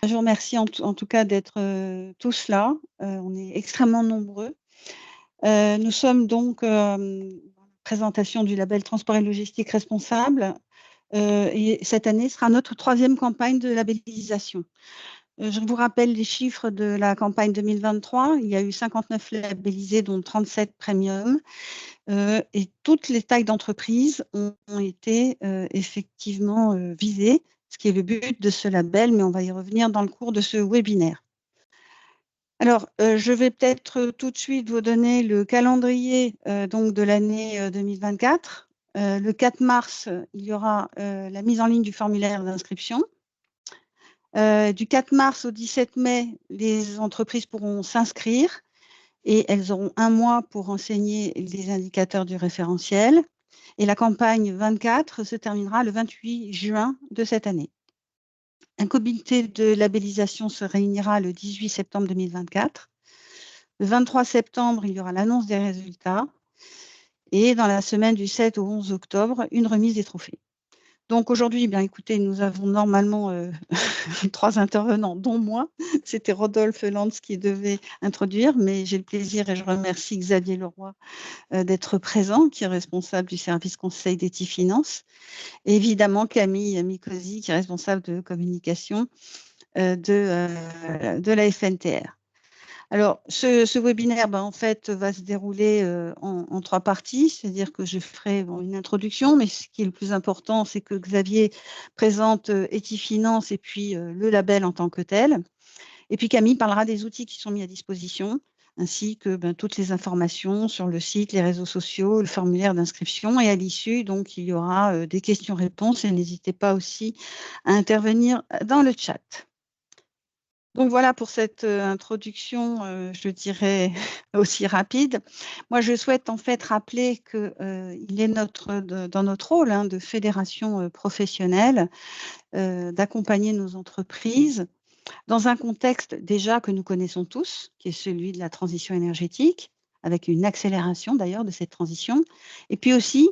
Je vous remercie en tout cas d'être tous là. On est extrêmement nombreux. Nous sommes donc dans la présentation du label Transport et Logistique Responsable. Et cette année sera notre 3e campagne de labellisation. Je vous rappelle les chiffres de la campagne 2023. Il y a eu 59 labellisés, dont 37 premium. Et toutes les tailles d'entreprise ont été effectivement visées, ce qui est le but de ce label, mais on va y revenir dans le cours de ce webinaire. Alors, je vais peut-être tout de suite vous donner le calendrier donc de l'année 2024. Le 4 mars, il y aura la mise en ligne du formulaire d'inscription. Du 4 mars au 17 mai, les entreprises pourront s'inscrire et elles auront 1 mois pour renseigner les indicateurs du référentiel. Et la campagne 24 se terminera le 28 juin de cette année. Un comité de labellisation se réunira le 18 septembre 2024. Le 23 septembre, il y aura l'annonce des résultats. Et dans la semaine du 7 au 11 octobre, une remise des trophées. Donc aujourd'hui, bien écoutez, nous avons normalement 3 intervenants, dont moi. C'était Rodolphe Lantz qui devait introduire, mais j'ai le plaisir et je remercie Xavier Leroy d'être présent, qui est responsable du service conseil d'Eti-Finance. Et évidemment, Camille Micosi, qui est responsable de communication de la FNTR. Alors, ce webinaire, en fait, va se dérouler en 3 parties, c'est-à-dire que je ferai une introduction, mais ce qui est le plus important, c'est que Xavier présente Eti-Finance et puis le label en tant que tel. Et puis Camille parlera des outils qui sont mis à disposition, ainsi que toutes les informations sur le site, les réseaux sociaux, le formulaire d'inscription. Et à l'issue, donc, il y aura des questions-réponses et n'hésitez pas aussi à intervenir dans le chat. Donc voilà pour cette introduction, je dirais aussi rapide. Moi, je souhaite en fait rappeler qu'il est dans notre rôle de fédération professionnelle d'accompagner nos entreprises dans un contexte déjà que nous connaissons tous, qui est celui de la transition énergétique, avec une accélération d'ailleurs de cette transition, et puis aussi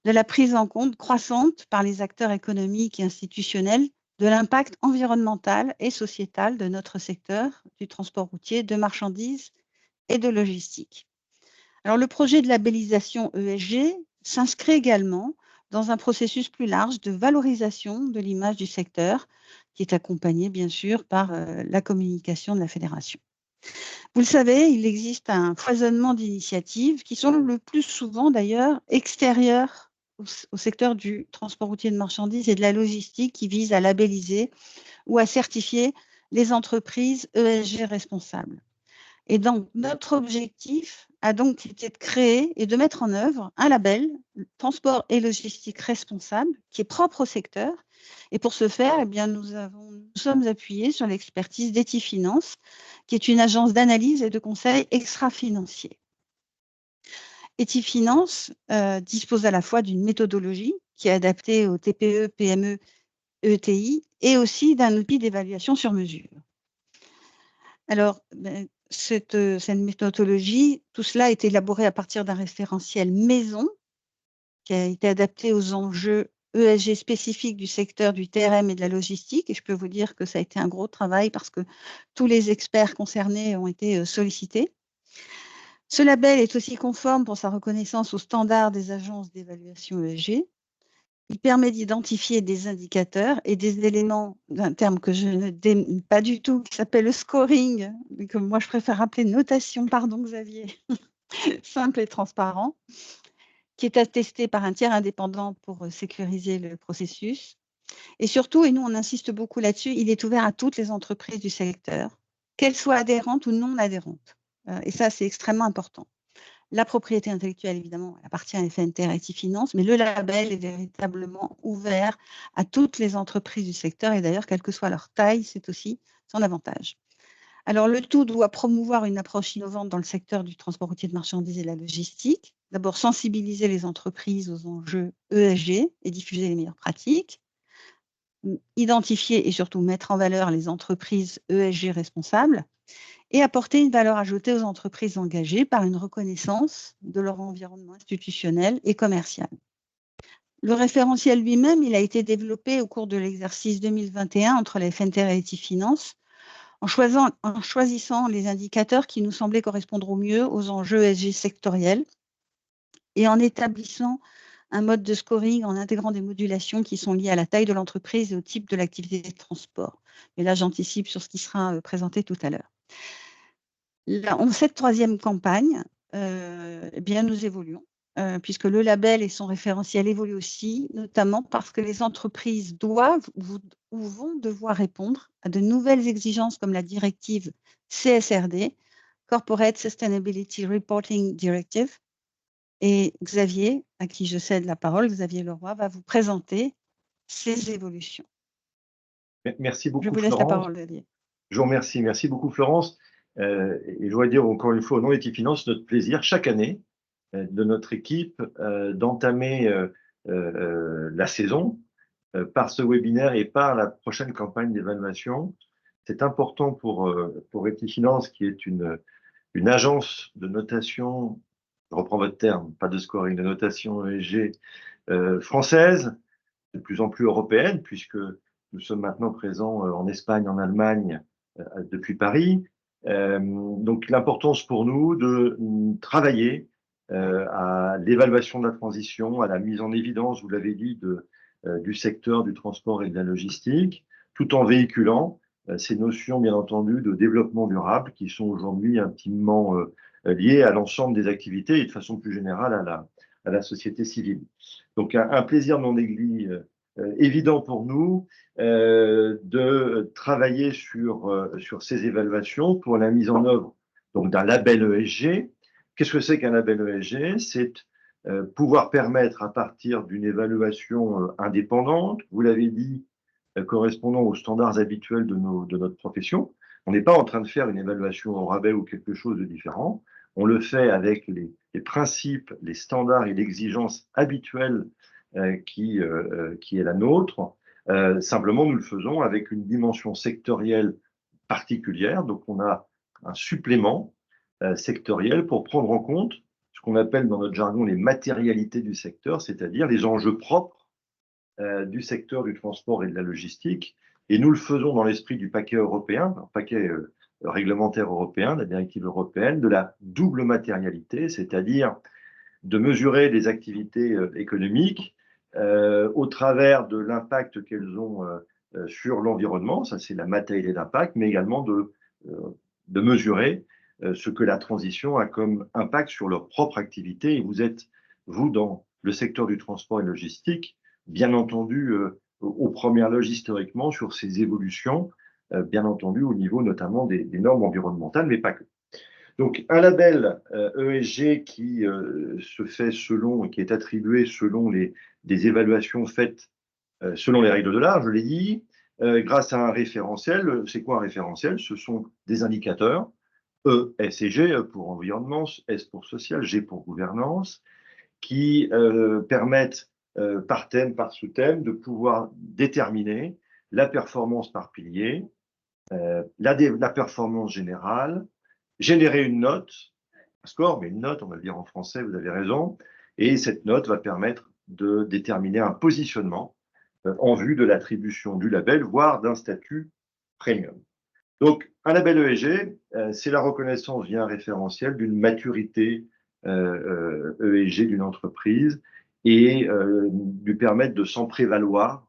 de la prise en compte croissante par les acteurs économiques et institutionnels de l'impact environnemental et sociétal de notre secteur du transport routier, de marchandises et de logistique. Alors, le projet de labellisation ESG s'inscrit également dans un processus plus large de valorisation de l'image du secteur, qui est accompagné bien sûr par la communication de la fédération. Vous le savez, il existe un foisonnement d'initiatives qui sont le plus souvent d'ailleurs extérieures au secteur du transport routier de marchandises et de la logistique qui visent à labelliser ou à certifier les entreprises ESG responsables. Et donc, notre objectif a donc été de créer et de mettre en œuvre un label, transport et logistique responsable, qui est propre au secteur. Et pour ce faire, eh bien, nous sommes appuyés sur l'expertise d'Eti-Finance, qui est une agence d'analyse et de conseil extra-financier. Eti-Finance dispose à la fois d'une méthodologie qui est adaptée aux TPE, PME, ETI, et aussi d'un outil d'évaluation sur mesure. Alors, cette méthodologie, tout cela a été élaboré à partir d'un référentiel maison qui a été adapté aux enjeux ESG spécifiques du secteur du TRM et de la logistique. Et je peux vous dire que ça a été un gros travail parce que tous les experts concernés ont été sollicités. Ce label est aussi conforme pour sa reconnaissance aux standards des agences d'évaluation ESG. Il permet d'identifier des indicateurs et des éléments d'un terme que je ne dénie pas du tout, qui s'appelle le scoring, que moi je préfère appeler notation, pardon Xavier, simple et transparent, qui est attesté par un tiers indépendant pour sécuriser le processus. Et surtout, et nous on insiste beaucoup là-dessus, il est ouvert à toutes les entreprises du secteur, qu'elles soient adhérentes ou non adhérentes. Et ça, c'est extrêmement important. La propriété intellectuelle, évidemment, elle appartient à FNTR et Eti-Finance, mais le label est véritablement ouvert à toutes les entreprises du secteur et d'ailleurs, quelle que soit leur taille, c'est aussi son avantage. Alors, le tout doit promouvoir une approche innovante dans le secteur du transport routier de marchandises et de la logistique. D'abord, sensibiliser les entreprises aux enjeux ESG et diffuser les meilleures pratiques. Identifier et surtout mettre en valeur les entreprises ESG responsables et apporter une valeur ajoutée aux entreprises engagées par une reconnaissance de leur environnement institutionnel et commercial. Le référentiel lui-même, il a été développé au cours de l'exercice 2021 entre la FNTR et Equifinance, en choisissant les indicateurs qui nous semblaient correspondre au mieux aux enjeux ESG sectoriels et en établissant un mode de scoring en intégrant des modulations qui sont liées à la taille de l'entreprise et au type de l'activité de transport. Et là, j'anticipe sur ce qui sera présenté tout à l'heure. En cette troisième campagne, eh bien, nous évoluons, puisque le label et son référentiel évoluent aussi, notamment parce que les entreprises doivent ou vont devoir répondre à de nouvelles exigences comme la directive CSRD, Corporate Sustainability Reporting Directive. Et Xavier, à qui je cède la parole, Xavier Leroy, va vous présenter ces évolutions. Merci Je beaucoup, vous laisse la Florence. parole, Xavier. Je vous remercie. Merci beaucoup, Florence. Et je voudrais dire encore une fois au nom d'Equifinance notre plaisir chaque année de notre équipe d'entamer la saison par ce webinaire et par la prochaine campagne d'évaluation. C'est important pour Equifinance, qui est une agence de notation, je reprends votre terme, pas de scoring, de notation ESG française, de plus en plus européenne, puisque nous sommes maintenant présents en Espagne, en Allemagne, depuis Paris. Donc l'importance pour nous de travailler à l'évaluation de la transition, à la mise en évidence, vous l'avez dit, du secteur du transport et de la logistique, tout en véhiculant ces notions, bien entendu, de développement durable qui sont aujourd'hui intimement liées à l'ensemble des activités et de façon plus générale à la société civile. Donc un plaisir non négligé évident pour nous de travailler sur ces évaluations pour la mise en œuvre d'un label ESG. Qu'est-ce que c'est qu'un label ESG? C'est pouvoir permettre, à partir d'une évaluation indépendante, vous l'avez dit, correspondant aux standards habituels de notre profession. On n'est pas en train de faire une évaluation au rabais ou quelque chose de différent. On le fait avec les principes, les standards et l'exigence habituelle qui est la nôtre. Simplement, nous le faisons avec une dimension sectorielle particulière. Donc, on a un supplément sectoriel pour prendre en compte ce qu'on appelle dans notre jargon les matérialités du secteur, c'est-à-dire les enjeux propres du secteur du transport et de la logistique. Et nous le faisons dans l'esprit du paquet européen, un paquet réglementaire européen, la directive européenne, de la double matérialité, c'est-à-dire de mesurer les activités économiques au travers de l'impact qu'elles ont sur l'environnement, ça c'est la matérialité d'impact, mais également de mesurer ce que la transition a comme impact sur leur propre activité. Et vous êtes, vous, dans le secteur du transport et logistique, bien entendu, aux premières loges historiquement sur ces évolutions, bien entendu au niveau notamment des normes environnementales, mais pas que. Donc, un label ESG qui se fait qui est attribué selon des évaluations faites selon les règles de l'art, je l'ai dit, grâce à un référentiel. C'est quoi un référentiel? Ce sont des indicateurs, E, S et G pour environnement, S pour social, G pour gouvernance, qui permettent par thème, par sous-thème, de pouvoir déterminer la performance par pilier, la performance générale, générer une note, un score, mais une note, on va le dire en français, vous avez raison, et cette note va permettre de déterminer un positionnement en vue de l'attribution du label, voire d'un statut premium. Donc, un label ESG, c'est la reconnaissance via un référentiel d'une maturité ESG d'une entreprise et lui permettre de s'en prévaloir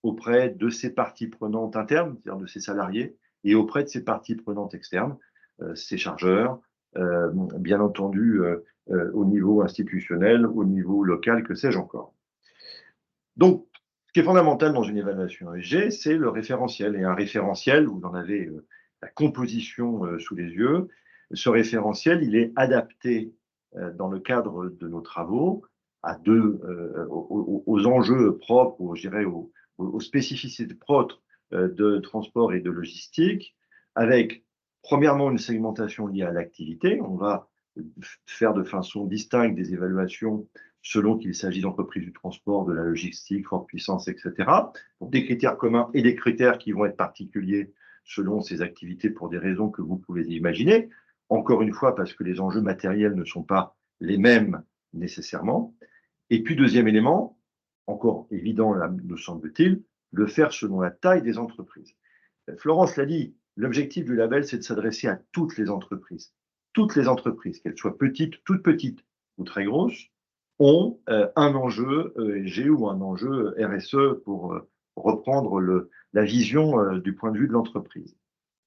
auprès de ses parties prenantes internes, c'est-à-dire de ses salariés, et auprès de ses parties prenantes externes, ses chargeurs, bien entendu au niveau institutionnel, au niveau local, que sais-je encore. Donc, ce qui est fondamental dans une évaluation ESG, c'est le référentiel. Et un référentiel, vous en avez la composition sous les yeux. Ce référentiel, il est adapté dans le cadre de nos travaux aux enjeux propres, je dirais aux spécificités propres de transport et de logistique, avec premièrement une segmentation liée à l'activité. On va faire de façon distincte des évaluations selon qu'il s'agit d'entreprises du transport, de la logistique, forte puissance, etc. Donc des critères communs et des critères qui vont être particuliers selon ces activités pour des raisons que vous pouvez imaginer. Encore une fois, parce que les enjeux matériels ne sont pas les mêmes nécessairement. Et puis, deuxième élément, encore évident, là, nous semble-t-il, le faire selon la taille des entreprises. Florence l'a dit, l'objectif du label, c'est de s'adresser à toutes les entreprises. Toutes les entreprises, qu'elles soient petites, toutes petites ou très grosses, ont un enjeu ESG ou un enjeu RSE pour reprendre la vision du point de vue de l'entreprise.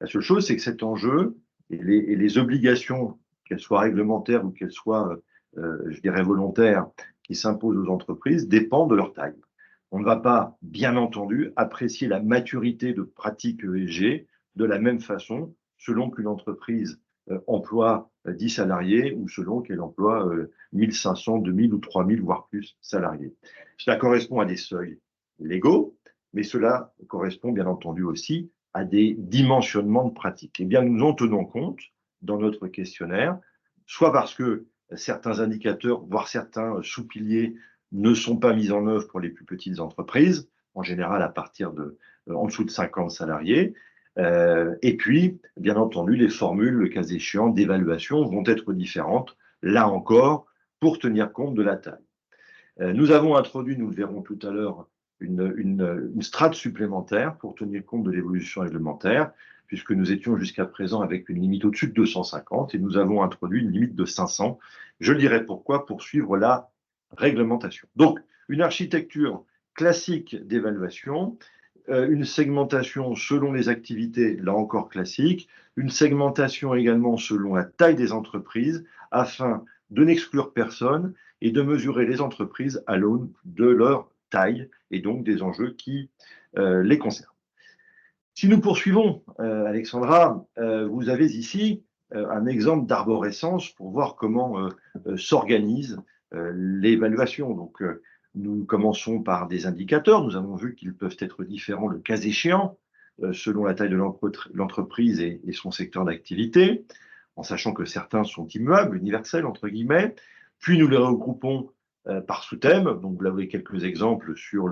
La seule chose, c'est que cet enjeu et les obligations, qu'elles soient réglementaires ou qu'elles soient, je dirais, volontaires, qui s'imposent aux entreprises, dépendent de leur taille. On ne va pas, bien entendu, apprécier la maturité de pratiques ESG de la même façon selon qu'une entreprise emploie 10 salariés ou selon qu'elle emploie 1500, 2000 ou 3000, voire plus salariés. Cela correspond à des seuils légaux, mais cela correspond bien entendu aussi à des dimensionnements de pratiques. Eh bien, nous en tenons compte dans notre questionnaire, soit parce que certains indicateurs, voire certains sous-piliers, ne sont pas mis en œuvre pour les plus petites entreprises, en général à partir de en dessous de 50 salariés. Et puis, bien entendu, les formules, le cas échéant, d'évaluation vont être différentes, là encore, pour tenir compte de la taille. Nous avons introduit, nous le verrons tout à l'heure, une strate supplémentaire pour tenir compte de l'évolution réglementaire, puisque nous étions jusqu'à présent avec une limite au-dessus de 250 et nous avons introduit une limite de 500. Je dirai pourquoi, pour suivre la réglementation. Donc, une architecture classique d'évaluation, une segmentation selon les activités, là encore classique, une segmentation également selon la taille des entreprises, afin de n'exclure personne et de mesurer les entreprises à l'aune de leur taille et donc des enjeux qui les concernent. Si nous poursuivons, Alexandra, vous avez ici un exemple d'arborescence pour voir comment s'organise l'évaluation. Donc, nous commençons par des indicateurs. Nous avons vu qu'ils peuvent être différents le cas échéant, selon la taille de l'entreprise et son secteur d'activité, en sachant que certains sont immuables, universels, entre guillemets. Puis nous les regroupons par sous-thème. Donc, vous avez quelques exemples sur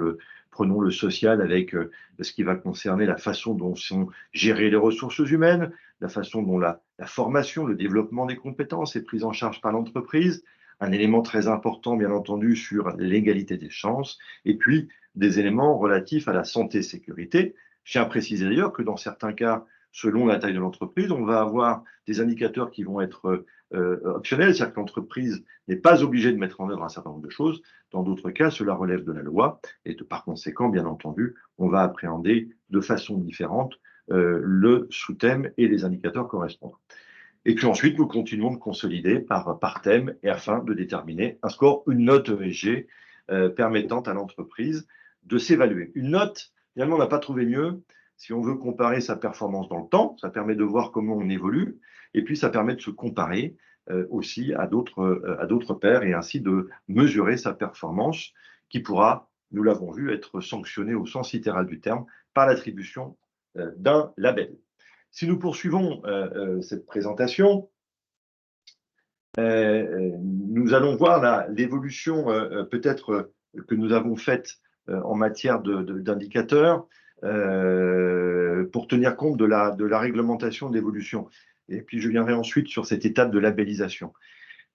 prenons le social avec ce qui va concerner la façon dont sont gérées les ressources humaines, la façon dont la formation, le développement des compétences est pris en charge par l'entreprise, un élément très important, bien entendu, sur l'égalité des chances, et puis des éléments relatifs à la santé et sécurité. Je tiens à préciser d'ailleurs que dans certains cas, selon la taille de l'entreprise, on va avoir des indicateurs qui vont être optionnels, c'est-à-dire que l'entreprise n'est pas obligée de mettre en œuvre un certain nombre de choses. Dans d'autres cas, cela relève de la loi et par conséquent, bien entendu, on va appréhender de façon différente le sous-thème et les indicateurs correspondants. Et puis ensuite, nous continuons de consolider par thème et afin de déterminer un score, une note ESG permettant à l'entreprise de s'évaluer. Une note, finalement, on n'a pas trouvé mieux si on veut comparer sa performance dans le temps. Ça permet de voir comment on évolue et puis ça permet de se comparer aussi à d'autres pairs et ainsi de mesurer sa performance qui pourra, nous l'avons vu, être sanctionnée au sens littéral du terme par l'attribution d'un label. Si nous poursuivons cette présentation, nous allons voir l'évolution peut-être que nous avons faite en matière d'indicateurs pour tenir compte de la réglementation d'évolution. Et puis je viendrai ensuite sur cette étape de labellisation.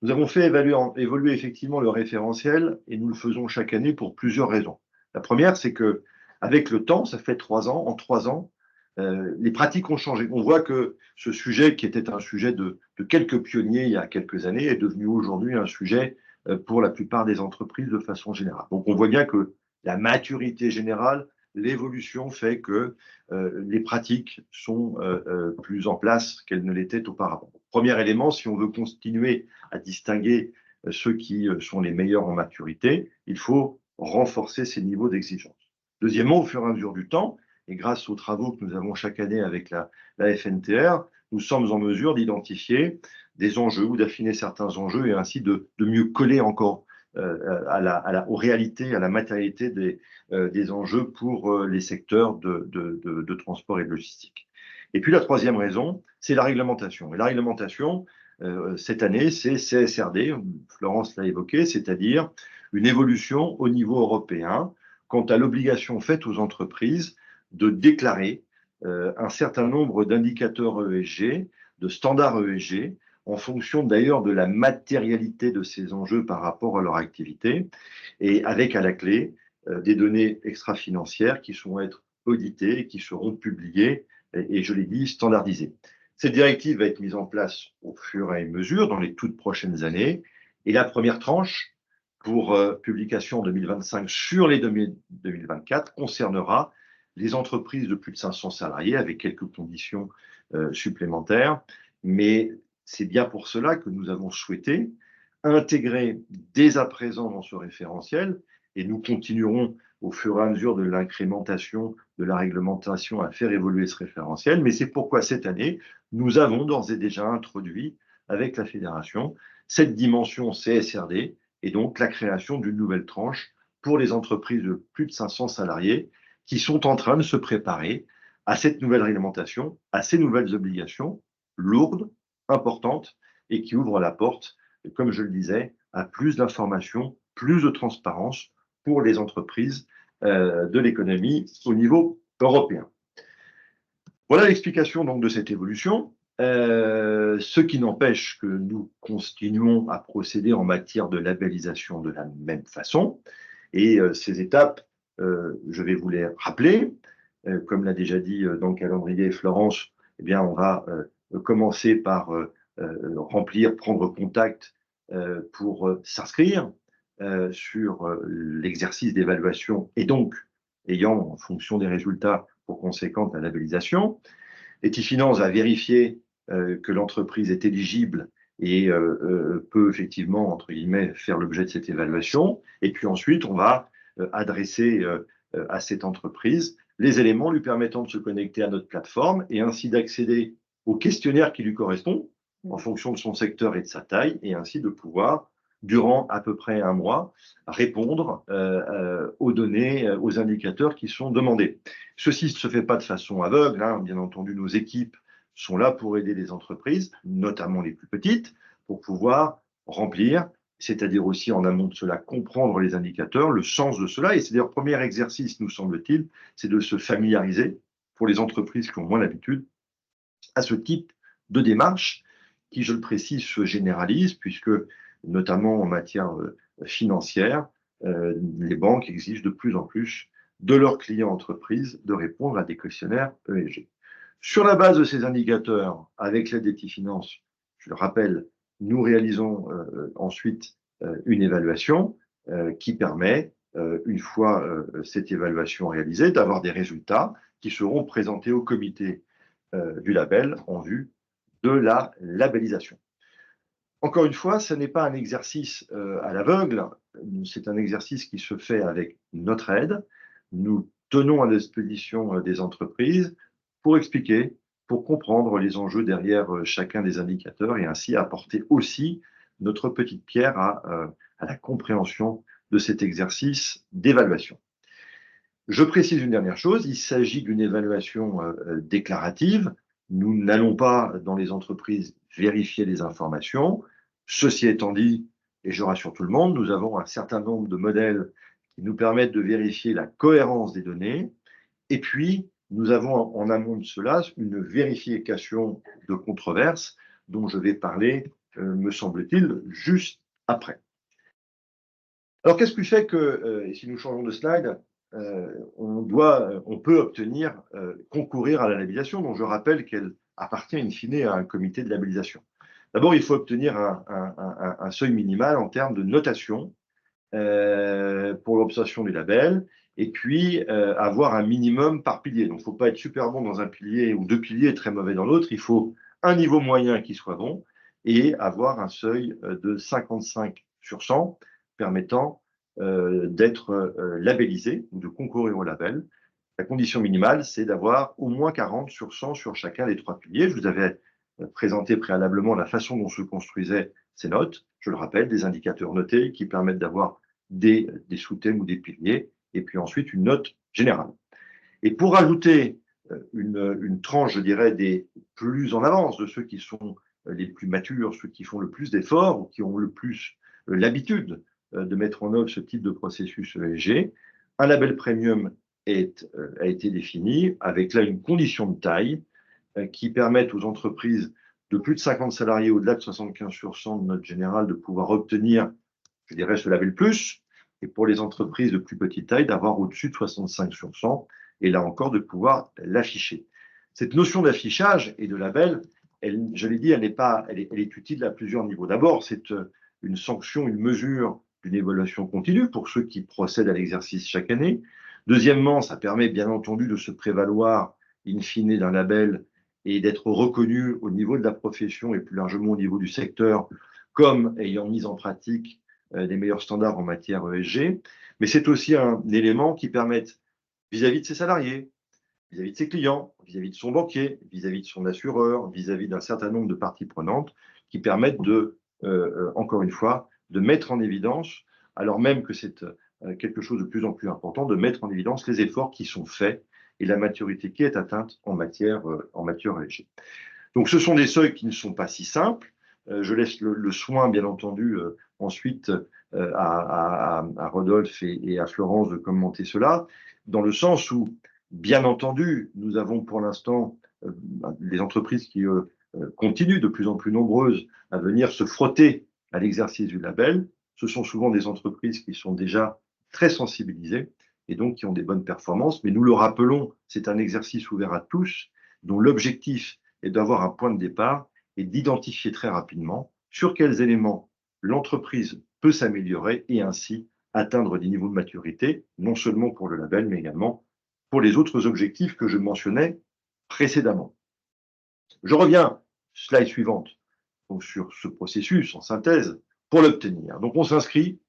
Nous avons fait évoluer effectivement le référentiel et nous le faisons chaque année pour plusieurs raisons. La première, c'est que avec le temps, ça fait 3 ans, en 3 ans, les pratiques ont changé. On voit que ce sujet, qui était un sujet de quelques pionniers il y a quelques années, est devenu aujourd'hui un sujet pour la plupart des entreprises de façon générale. Donc on voit bien que la maturité générale, l'évolution fait que les pratiques sont plus en place qu'elles ne l'étaient auparavant. Premier élément, si on veut continuer à distinguer ceux qui sont les meilleurs en maturité, il faut renforcer ces niveaux d'exigence. Deuxièmement, au fur et à mesure du temps, et grâce aux travaux que nous avons chaque année avec la FNTR, nous sommes en mesure d'identifier des enjeux ou d'affiner certains enjeux et ainsi de mieux coller encore aux réalités, à la matérialité des enjeux pour les secteurs de transport et de logistique. Et puis la troisième raison, c'est la réglementation. Et la réglementation, cette année, c'est CSRD, Florence l'a évoqué, c'est-à-dire une évolution au niveau européen quant à l'obligation faite aux entreprises de déclarer un certain nombre d'indicateurs ESG, de standards ESG, en fonction d'ailleurs de la matérialité de ces enjeux par rapport à leur activité, et avec à la clé des données extra-financières qui seront être auditées, qui seront publiées et je l'ai dit, standardisées. Cette directive va être mise en place au fur et à mesure dans les toutes prochaines années. Et la première tranche, pour publication en 2025 sur les 2024, concernera les entreprises de plus de 500 salariés avec quelques conditions supplémentaires. Mais c'est bien pour cela que nous avons souhaité intégrer dès à présent dans ce référentiel, et nous continuerons au fur et à mesure de l'incrémentation de la réglementation à faire évoluer ce référentiel. Mais c'est pourquoi cette année, nous avons d'ores et déjà introduit avec la fédération cette dimension CSRD et donc la création d'une nouvelle tranche pour les entreprises de plus de 500 salariés qui sont en train de se préparer à cette nouvelle réglementation, à ces nouvelles obligations lourdes, importantes et qui ouvrent la porte, comme je le disais, à plus d'informations, plus de transparence pour les entreprises de l'économie au niveau européen. Voilà l'explication donc de cette évolution. Ce qui n'empêche que nous continuons à procéder en matière de labellisation de la même façon. Et ces étapes, je vais vous les rappeler. Comme l'a déjà dit dans le calendrier Florence, eh bien, on va commencer par remplir, prendre contact pour s'inscrire sur l'exercice d'évaluation et donc ayant, en fonction des résultats, pour conséquent la labellisation. Etifinance va vérifier que l'entreprise est éligible et peut effectivement, entre guillemets, faire l'objet de cette évaluation. Et puis ensuite, on va adresser à cette entreprise les éléments lui permettant de se connecter à notre plateforme et ainsi d'accéder au questionnaire qui lui correspond en fonction de son secteur et de sa taille, et ainsi de pouvoir, durant à peu près un mois, répondre aux données, aux indicateurs qui sont demandés. Ceci ne se fait pas de façon aveugle, hein. Bien entendu, nos équipes sont là pour aider les entreprises, notamment les plus petites, pour pouvoir remplir, c'est-à-dire aussi en amont de cela, comprendre les indicateurs, le sens de cela. Et c'est d'ailleurs le premier exercice, nous semble-t-il, c'est de se familiariser, pour les entreprises qui ont moins l'habitude, à ce type de démarche qui, je le précise, se généralise, puisque notamment en matière financière, les banques exigent de plus en plus de leurs clients entreprises de répondre à des questionnaires ESG. Sur la base de ces indicateurs, avec l'aide d'Etifinance, je le rappelle, nous réalisons ensuite une évaluation qui permet, une fois cette évaluation réalisée, d'avoir des résultats qui seront présentés au comité du label en vue de la labellisation. Encore une fois, ce n'est pas un exercice à l'aveugle, c'est un exercice qui se fait avec notre aide. Nous tenons à disposition des entreprises pour expliquer, pour comprendre les enjeux derrière chacun des indicateurs et ainsi apporter aussi notre petite pierre à la compréhension de cet exercice d'évaluation. Je précise une dernière chose, il s'agit d'une évaluation déclarative. Nous n'allons pas dans les entreprises vérifier les informations. Ceci étant dit, et je rassure tout le monde, nous avons un certain nombre de modèles qui nous permettent de vérifier la cohérence des données. Et puis, nous avons en amont de cela une vérification de controverse dont je vais parler, me semble-t-il, juste après. Alors, qu'est-ce qui fait que, et si nous changeons de slide, on peut obtenir, concourir à la labellisation, dont je rappelle qu'elle appartient in fine à un comité de labellisation. D'abord, il faut obtenir un seuil minimal en termes de notation pour l'obtention du label, et puis avoir un minimum par pilier. Donc, il ne faut pas être super bon dans un pilier ou deux piliers et très mauvais dans l'autre. Il faut un niveau moyen qui soit bon et avoir un seuil de 55 sur 100 permettant d'être labellisé ou de concourir au label. La condition minimale, c'est d'avoir au moins 40 sur 100 sur chacun des trois piliers. Je vous avais présenté préalablement la façon dont se construisaient ces notes. Je le rappelle, des indicateurs notés qui permettent d'avoir des sous-thèmes ou des piliers, et puis ensuite une note générale. Et pour ajouter une tranche, je dirais, des plus en avance, de ceux qui sont les plus matures, ceux qui font le plus d'efforts ou qui ont le plus l'habitude de mettre en œuvre ce type de processus ESG, un label premium a été défini avec là une condition de taille qui permettent aux entreprises de plus de 50 salariés, au-delà de 75% de note générale, de pouvoir obtenir, je dirais, ce label plus. et pour les entreprises de plus petite taille, d'avoir au-dessus de 65 sur 100, et là encore, de pouvoir l'afficher. Cette notion d'affichage et de label, je l'ai dit, elle est utile à plusieurs niveaux. D'abord, c'est une sanction, une mesure d'une évaluation continue pour ceux qui procèdent à l'exercice chaque année. Deuxièmement, ça permet bien entendu de se prévaloir in fine d'un label et d'être reconnu au niveau de la profession et plus largement au niveau du secteur comme ayant mis en pratique des meilleurs standards en matière ESG. Mais c'est aussi un élément qui permet, vis-à-vis de ses salariés, vis-à-vis de ses clients, vis-à-vis de son banquier, vis-à-vis de son assureur, vis-à-vis d'un certain nombre de parties prenantes, qui permettent encore une fois, de mettre en évidence, alors même que c'est quelque chose de plus en plus important, de mettre en évidence les efforts qui sont faits et la maturité qui est atteinte en matière ESG. Donc ce sont des seuils qui ne sont pas si simples. Je laisse le soin, bien entendu, ensuite à Rodolphe et à Florence de commenter cela, dans le sens où, bien entendu, nous avons pour l'instant des entreprises qui continuent de plus en plus nombreuses à venir se frotter à l'exercice du label. Ce sont souvent des entreprises qui sont déjà très sensibilisées et donc qui ont des bonnes performances. Mais nous le rappelons, c'est un exercice ouvert à tous, dont l'objectif est d'avoir un point de départ et d'identifier très rapidement sur quels éléments l'entreprise peut s'améliorer et ainsi atteindre des niveaux de maturité, non seulement pour le label, mais également pour les autres objectifs que je mentionnais précédemment. Je reviens, slide suivante, donc sur ce processus en synthèse pour l'obtenir. Donc on s'inscrit.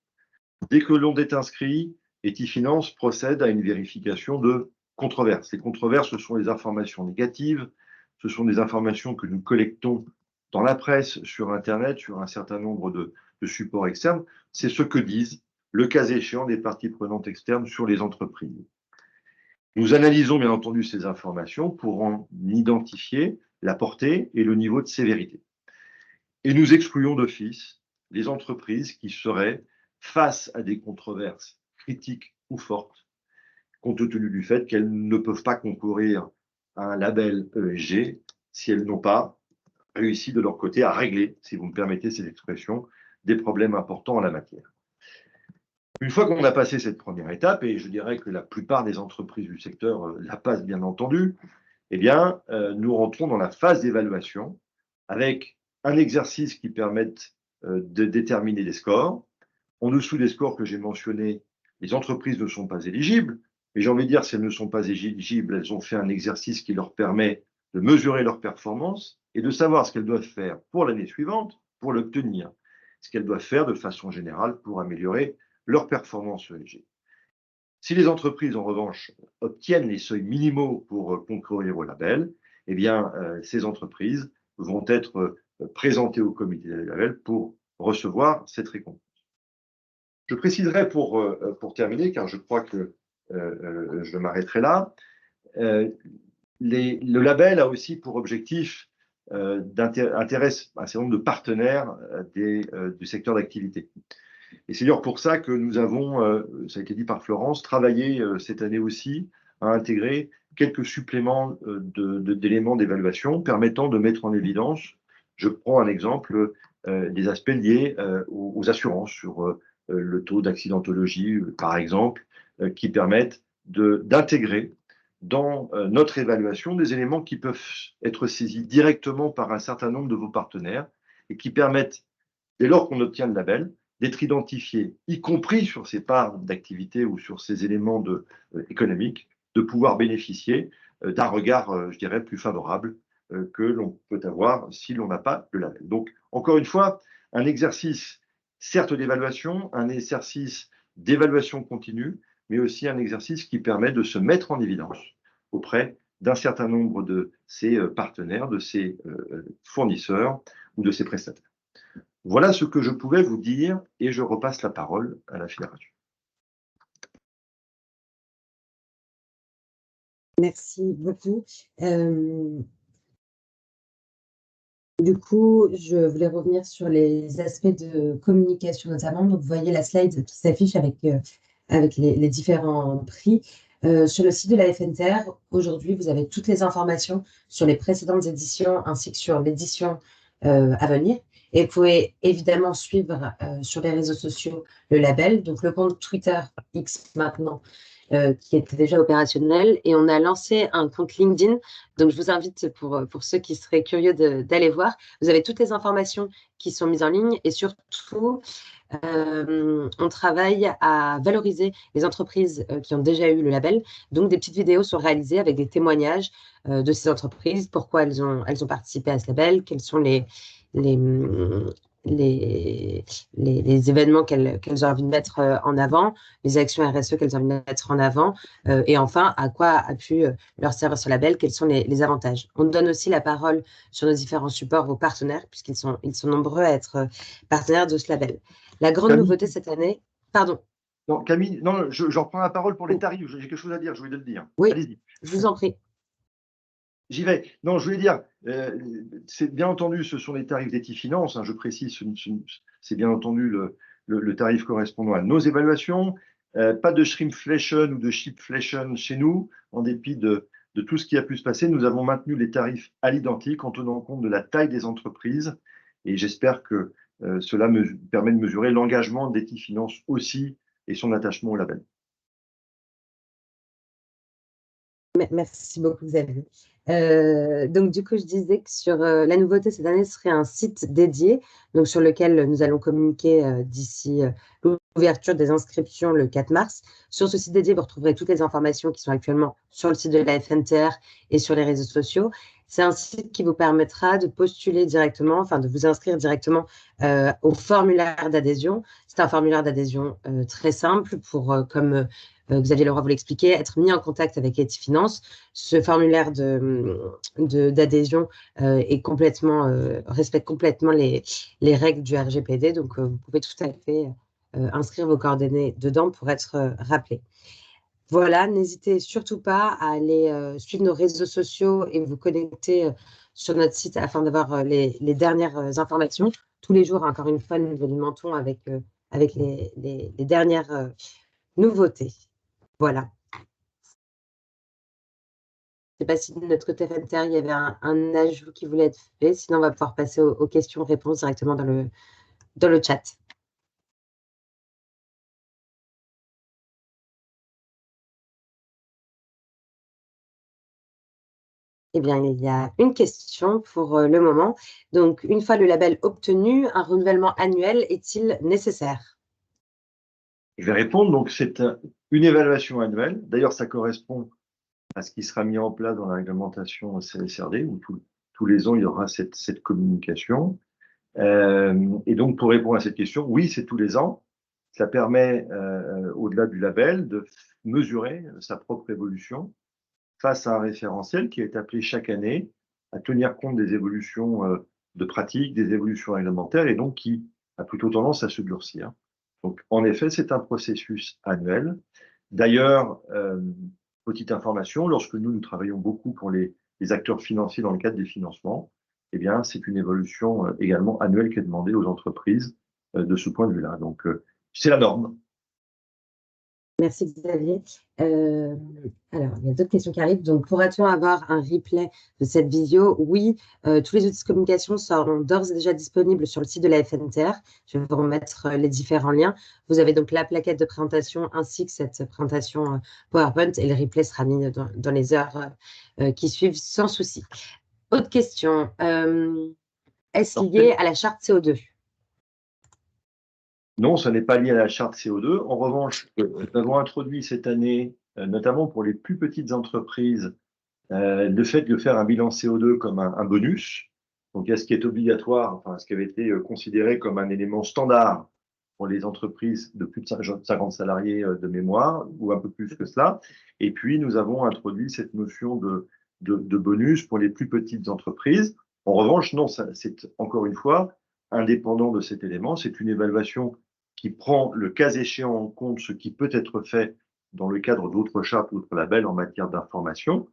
Dès que l'on est inscrit, Etifinance procède à une vérification de controverses. Les controverses, ce sont les informations négatives, ce sont des informations que nous collectons dans la presse, sur Internet, sur un certain nombre de supports externes. C'est ce que disent, le cas échéant, des parties prenantes externes sur les entreprises. Nous analysons bien entendu ces informations pour en identifier la portée et le niveau de sévérité. Et nous excluons d'office les entreprises qui seraient face à des controverses critiques ou fortes, compte tenu du fait qu'elles ne peuvent pas concourir à un label ESG si elles n'ont pas réussi de leur côté à régler, si vous me permettez cette expression, des problèmes importants en la matière. Une fois qu'on a passé cette première étape, et je dirais que la plupart des entreprises du secteur la passent bien entendu, eh bien, nous rentrons dans la phase d'évaluation avec un exercice qui permette de déterminer des scores. En dessous des scores que j'ai mentionnés, les entreprises ne sont pas éligibles, mais j'ai envie de dire, si elles ne sont pas éligibles, elles ont fait un exercice qui leur permet de mesurer leur performance et de savoir ce qu'elles doivent faire pour l'année suivante pour l'obtenir, ce qu'elles doivent faire de façon générale pour améliorer leur performance ESG. Si les entreprises, en revanche, obtiennent les seuils minimaux pour concourir au label, eh bien, ces entreprises vont être présentées au comité des labels pour recevoir cette récompense. Je préciserai pour terminer, car je crois que je m'arrêterai là, le label a aussi pour objectif d'intéresser un certain nombre de partenaires du secteur d'activité. Et c'est d'ailleurs pour ça que nous avons, ça a été dit par Florence, travaillé cette année aussi à intégrer quelques suppléments d'éléments d'évaluation permettant de mettre en évidence, je prends un exemple, des aspects liés aux assurances sur le taux d'accidentologie, par exemple, qui permettent d'intégrer dans notre évaluation des éléments qui peuvent être saisis directement par un certain nombre de vos partenaires et qui permettent, dès lors qu'on obtient le label, d'être identifiés, y compris sur ces parts d'activité ou sur ces éléments économiques, de pouvoir bénéficier d'un regard, je dirais, plus favorable que l'on peut avoir si l'on n'a pas le label. Donc, encore une fois, un exercice, certes d'évaluation, un exercice d'évaluation continue, mais aussi un exercice qui permet de se mettre en évidence auprès d'un certain nombre de ces partenaires, de ces fournisseurs ou de ces prestataires. Voilà ce que je pouvais vous dire et je repasse la parole à la fédération. Merci beaucoup. Du coup, je voulais revenir sur les aspects de communication notamment. Donc, vous voyez la slide qui s'affiche avec les différents prix. Sur le site de la FNTR, aujourd'hui, vous avez toutes les informations sur les précédentes éditions ainsi que sur l'édition à venir. Et vous pouvez évidemment suivre sur les réseaux sociaux le label, donc le compte Twitter X maintenant, qui était déjà opérationnel. Et on a lancé un compte LinkedIn. Donc, je vous invite pour ceux qui seraient curieux d'aller voir. Vous avez toutes les informations qui sont mises en ligne et surtout, on travaille à valoriser les entreprises qui ont déjà eu le label. Donc, des petites vidéos sont réalisées avec des témoignages de ces entreprises, pourquoi elles ont participé à ce label, quels sont les, les événements qu'elles ont envie de mettre en avant, les actions RSE qu'elles ont envie de mettre en avant, et enfin, à quoi a pu leur servir ce label, quels sont les avantages. On donne aussi la parole sur nos différents supports aux partenaires, puisqu'ils sont nombreux à être partenaires de ce label. La grande Camille, nouveauté cette année, pardon. non, Camille, non, j'en prends la parole pour les Oui, tarifs. J'ai quelque chose à dire, je voulais te le dire. oui, Allez-y. je vous en prie. J'y vais. Non, je voulais dire, c'est bien entendu, ce sont les tarifs d'Equifinance. Hein, je précise, c'est bien entendu le tarif correspondant à nos évaluations. Pas de shrimpflation ou de cheapflation chez nous, en dépit de tout ce qui a pu se passer. Nous avons maintenu les tarifs à l'identique en tenant compte de la taille des entreprises. Et j'espère que cela me permet de mesurer l'engagement d'Equifinance aussi et son attachement au label. Merci beaucoup, Xavier. Donc, du coup, je disais que sur la nouveauté cette année serait un site dédié, donc sur lequel nous allons communiquer d'ici l'ouverture des inscriptions le 4 mars. Sur ce site dédié, vous retrouverez toutes les informations qui sont actuellement sur le site de la FNTR et sur les réseaux sociaux. C'est un site qui vous permettra de postuler directement, enfin de vous inscrire directement au formulaire d'adhésion. C'est un formulaire d'adhésion très simple pour, comme Xavier Leroy vous l'expliquait, être mis en contact avec Equifinance. Ce formulaire d'adhésion respecte complètement les règles du RGPD, donc vous pouvez tout à fait inscrire vos coordonnées dedans pour être rappelé. Voilà, n'hésitez surtout pas à aller suivre nos réseaux sociaux et vous connecter sur notre site afin d'avoir les dernières informations. Tous les jours, encore une fois, nous alimentons avec les dernières nouveautés. Voilà. Je ne sais pas si de notre côté FNTR, il y avait un ajout qui voulait être fait. Sinon, on va pouvoir passer aux questions-réponses directement dans le chat. Eh bien, il y a une question pour le moment. Donc, une fois le label obtenu, un renouvellement annuel est-il nécessaire? Je vais répondre. Donc, c'est une évaluation annuelle. D'ailleurs, ça correspond à ce qui sera mis en place dans la réglementation CSRD, où tous les ans, il y aura cette communication. Et donc, pour répondre à cette question, oui, c'est tous les ans. Ça permet, au-delà du label, de mesurer sa propre évolution face à un référentiel qui est appelé chaque année à tenir compte des évolutions de pratique, des évolutions réglementaires, et donc qui a plutôt tendance à se durcir. Donc, en effet, c'est un processus annuel. D'ailleurs, petite information, lorsque nous travaillons beaucoup pour les acteurs financiers dans le cadre des financements, eh bien, c'est une évolution également annuelle qui est demandée aux entreprises de ce point de vue-là. Donc, c'est la norme. Merci Xavier. Alors, il y a d'autres questions qui arrivent. Donc, pourra-t-on avoir un replay de cette visio? Oui, tous les outils de communication seront d'ores et déjà disponibles sur le site de la FNTR. Je vais vous remettre les différents liens. Vous avez donc la plaquette de présentation ainsi que cette présentation PowerPoint et le replay sera mis dans les heures qui suivent sans souci. Autre question. Est-ce lié à la charte CO2? Non, ce n'est pas lié à la charte CO2. En revanche, nous avons introduit cette année, notamment pour les plus petites entreprises, le fait de faire un bilan CO2 comme un bonus. Donc, il y a ce qui est obligatoire, enfin, ce qui avait été considéré comme un élément standard pour les entreprises de plus de 50 salariés de mémoire, ou un peu plus que cela. Et puis, nous avons introduit cette notion de bonus pour les plus petites entreprises. En revanche, non, c'est encore une fois indépendant de cet élément. C'est une évaluation qui prend le cas échéant en compte ce qui peut être fait dans le cadre d'autres chartes ou d'autres labels en matière d'information,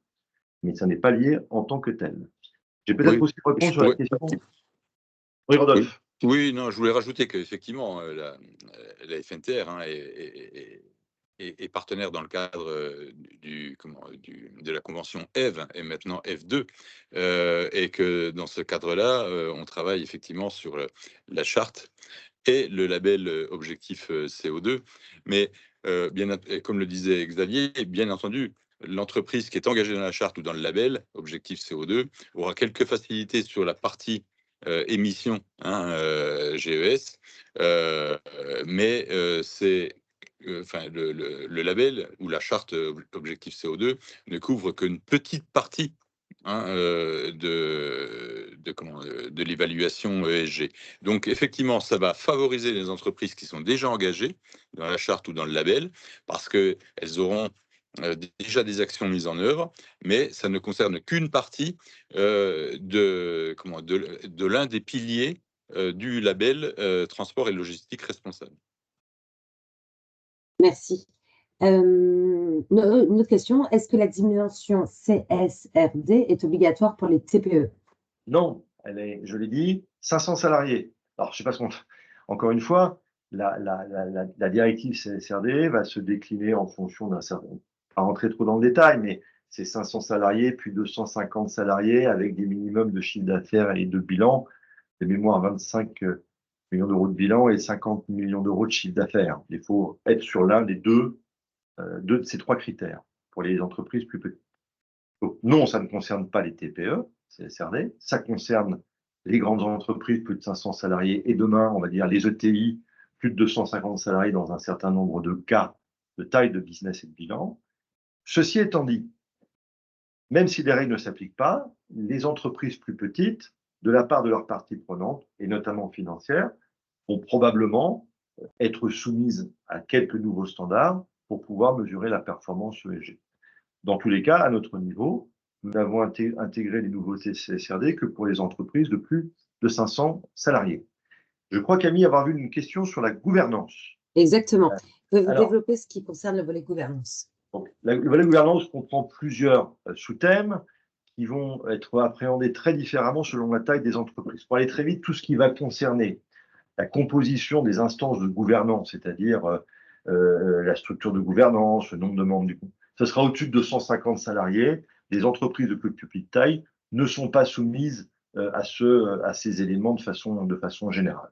mais ça n'est pas lié en tant que tel. J'ai peut-être aussi répondu sur la question. Oui, Rodolphe. Oui, non, je voulais rajouter qu'effectivement, la FNTR est partenaire dans le cadre de la convention EVE et maintenant F2, et que dans ce cadre-là, on travaille effectivement sur la charte et le label objectif CO2. Mais comme le disait Xavier, bien entendu, l'entreprise qui est engagée dans la charte ou dans le label objectif CO2 aura quelques facilités sur la partie émission, GES, mais le label ou la charte objectif CO2 ne couvre qu'une petite partie de l'évaluation ESG. Donc, effectivement, ça va favoriser les entreprises qui sont déjà engagées dans la charte ou dans le label, parce qu'elles auront déjà des actions mises en œuvre, mais ça ne concerne qu'une partie de l'un des piliers du label transport et logistique responsable. Merci. Une autre question, est-ce que la dimension CSRD est obligatoire pour les TPE? Non, elle est, je l'ai dit, 500 salariés. Alors, je ne sais pas ce qu'on... Encore une fois, la directive CSRD va se décliner en fonction d'un certain... Pas rentrer trop dans le détail, mais c'est 500 salariés, puis 250 salariés avec des minimums de chiffre d'affaires et de bilan. De mémoire, 25 millions d'euros de bilan et 50 millions d'euros de chiffre d'affaires. Il faut être sur l'un des deux de ces trois critères pour les entreprises plus petites. Donc, non, ça ne concerne pas les TPE, CSRD, ça concerne les grandes entreprises, plus de 500 salariés, et demain, on va dire les ETI, plus de 250 salariés dans un certain nombre de cas de taille de business et de bilan. Ceci étant dit, même si les règles ne s'appliquent pas, les entreprises plus petites, de la part de leurs parties prenantes, et notamment financières, vont probablement être soumises à quelques nouveaux standards pour pouvoir mesurer la performance ESG. Dans tous les cas, à notre niveau, nous n'avons intégré les nouveaux CSRD que pour les entreprises de plus de 500 salariés. Je crois, Camille, avoir vu une question sur la gouvernance. Exactement. Pouvez-vous développer ce qui concerne le volet gouvernance? Donc, le volet gouvernance comprend plusieurs sous-thèmes qui vont être appréhendés très différemment selon la taille des entreprises. Pour aller très vite, tout ce qui va concerner la composition des instances de gouvernance, c'est-à-dire la structure de gouvernance, le nombre de membres du groupe, ce sera au-dessus de 250 salariés. Les entreprises de plus petite taille ne sont pas soumises à ces éléments de façon générale.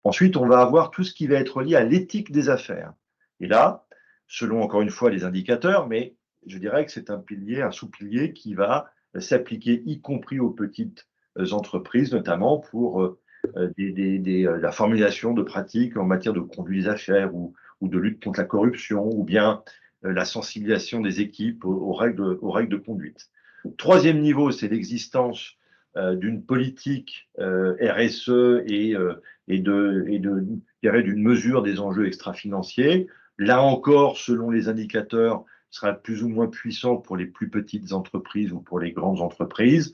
Ensuite, on va avoir tout ce qui va être lié à l'éthique des affaires. Et là, selon encore une fois les indicateurs, mais je dirais que c'est un pilier, un sous-pilier qui va s'appliquer y compris aux petites entreprises, notamment pour la formulation de pratiques en matière de conduite des affaires ou de lutte contre la corruption, ou bien la sensibilisation des équipes aux règles de conduite. Troisième niveau, c'est l'existence d'une politique RSE et d'une mesure des enjeux extra-financiers. Là encore, selon les indicateurs, sera plus ou moins puissant pour les plus petites entreprises ou pour les grandes entreprises.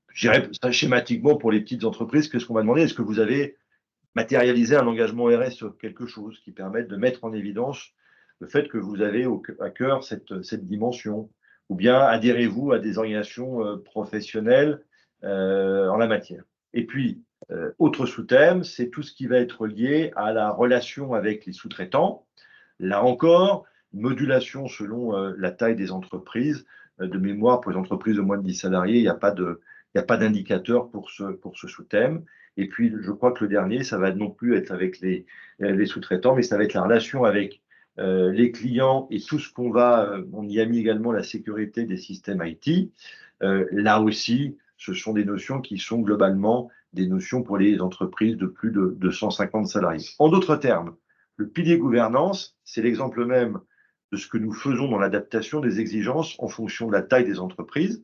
Je dirais schématiquement pour les petites entreprises, qu'est-ce qu'on va demander? Est-ce que vous avez matérialisé un engagement RS sur quelque chose qui permette de mettre en évidence le fait que vous avez à cœur cette dimension? Ou bien adhérez-vous à des organisations professionnelles en la matière? Et puis, autre sous-thème, c'est tout ce qui va être lié à la relation avec les sous-traitants. Là encore, modulation selon la taille des entreprises. De mémoire, pour les entreprises de moins de 10 salariés, il n'y a pas d'indicateur pour ce sous-thème. Et puis, je crois que le dernier, ça va non plus être avec les sous-traitants, mais ça va être la relation avec les clients et tout ce qu'on va... on y a mis également la sécurité des systèmes IT. Là aussi, ce sont des notions qui sont globalement des notions pour les entreprises de plus de 150 salariés. En d'autres termes, le pilier gouvernance, c'est l'exemple même de ce que nous faisons dans l'adaptation des exigences en fonction de la taille des entreprises,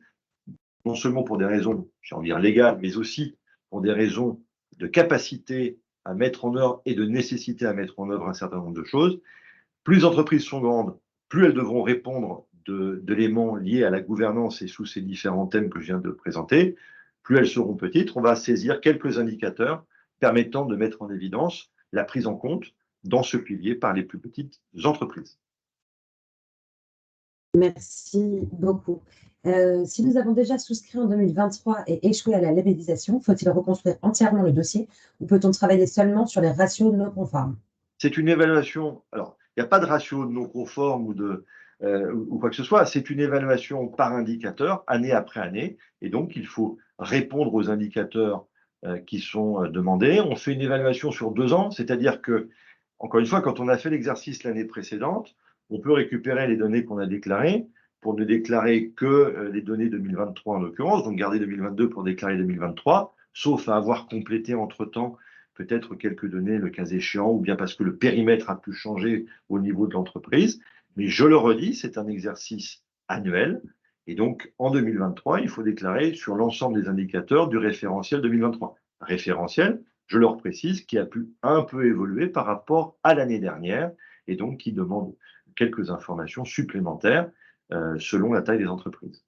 non seulement pour des raisons, j'ai envie de dire légales, mais aussi pour des raisons de capacité à mettre en œuvre et de nécessité à mettre en œuvre un certain nombre de choses. Plus les entreprises sont grandes, plus elles devront répondre d'éléments liés à la gouvernance et sous ces différents thèmes que je viens de présenter. Plus elles seront petites, on va saisir quelques indicateurs permettant de mettre en évidence la prise en compte dans ce pilier par les plus petites entreprises. Merci beaucoup. Si nous avons déjà souscrit en 2023 et échoué à la labellisation, faut-il reconstruire entièrement le dossier ou peut-on travailler seulement sur les ratios non conformes? C'est une évaluation. Alors, Il n'y a pas de ratio non conforme ou quoi que ce soit. C'est une évaluation par indicateur, année après année. Et donc, il faut répondre aux indicateurs qui sont demandés. On fait une évaluation sur 2 ans, c'est-à-dire que, encore une fois, quand on a fait l'exercice l'année précédente, on peut récupérer les données qu'on a déclarées pour ne déclarer que les données 2023 en l'occurrence, donc garder 2022 pour déclarer 2023, sauf à avoir complété entre-temps peut-être quelques données, le cas échéant, ou bien parce que le périmètre a pu changer au niveau de l'entreprise. Mais je le redis, c'est un exercice annuel. Et donc, en 2023, il faut déclarer sur l'ensemble des indicateurs du référentiel 2023. Référentiel, je leur précise, qui a pu un peu évoluer par rapport à l'année dernière et donc qui demande quelques informations supplémentaires selon la taille des entreprises.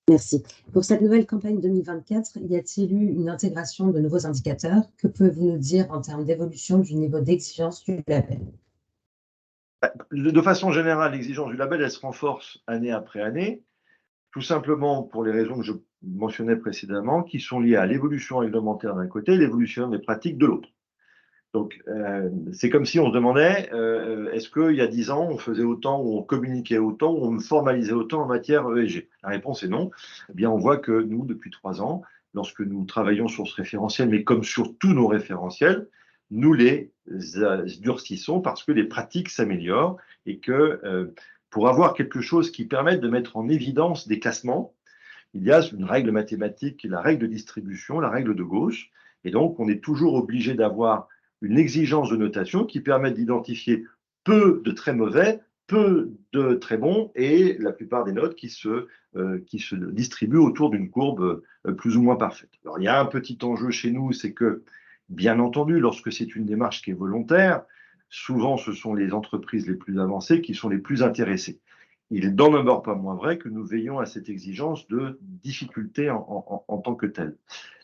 Merci. Pour cette nouvelle campagne 2024, y a-t-il eu une intégration de nouveaux indicateurs? Que pouvez-vous nous dire en termes d'évolution du niveau d'exigence du label? De façon générale, l'exigence du label, elle se renforce année après année, tout simplement pour les raisons que je mentionnais précédemment, qui sont liées à l'évolution réglementaire d'un côté et l'évolution des pratiques de l'autre. Donc, c'est comme si on se demandait, est-ce qu'il y a 10 ans, on faisait autant, ou on communiquait autant, ou on formalisait autant en matière ESG? La réponse est non. Eh bien, on voit que nous, depuis 3 ans, lorsque nous travaillons sur ce référentiel, mais comme sur tous nos référentiels, nous les durcissons parce que les pratiques s'améliorent et que pour avoir quelque chose qui permette de mettre en évidence des classements, il y a une règle mathématique, la règle de distribution, la règle de Gauss. Et donc, on est toujours obligé d'avoir une exigence de notation qui permet d'identifier peu de très mauvais, peu de très bons et la plupart des notes qui se distribuent autour d'une courbe plus ou moins parfaite. Alors, il y a un petit enjeu chez nous, c'est que, bien entendu, lorsque c'est une démarche qui est volontaire, souvent ce sont les entreprises les plus avancées qui sont les plus intéressées. Il n'en demeure pas moins vrai que nous veillons à cette exigence de difficulté en tant que telle.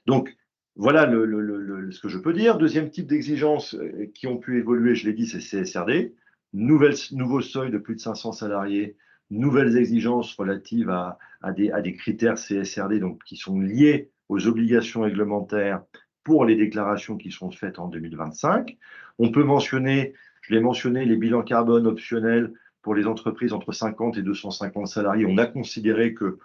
Donc, voilà ce que je peux dire. Deuxième type d'exigence qui ont pu évoluer, je l'ai dit, c'est CSRD. Nouveau seuil de plus de 500 salariés, nouvelles exigences relatives à des critères CSRD donc, qui sont liés aux obligations réglementaires pour les déclarations qui sont faites en 2025. On peut mentionner, je l'ai mentionné, les bilans carbone optionnels pour les entreprises entre 50 et 250 salariés. On a considéré que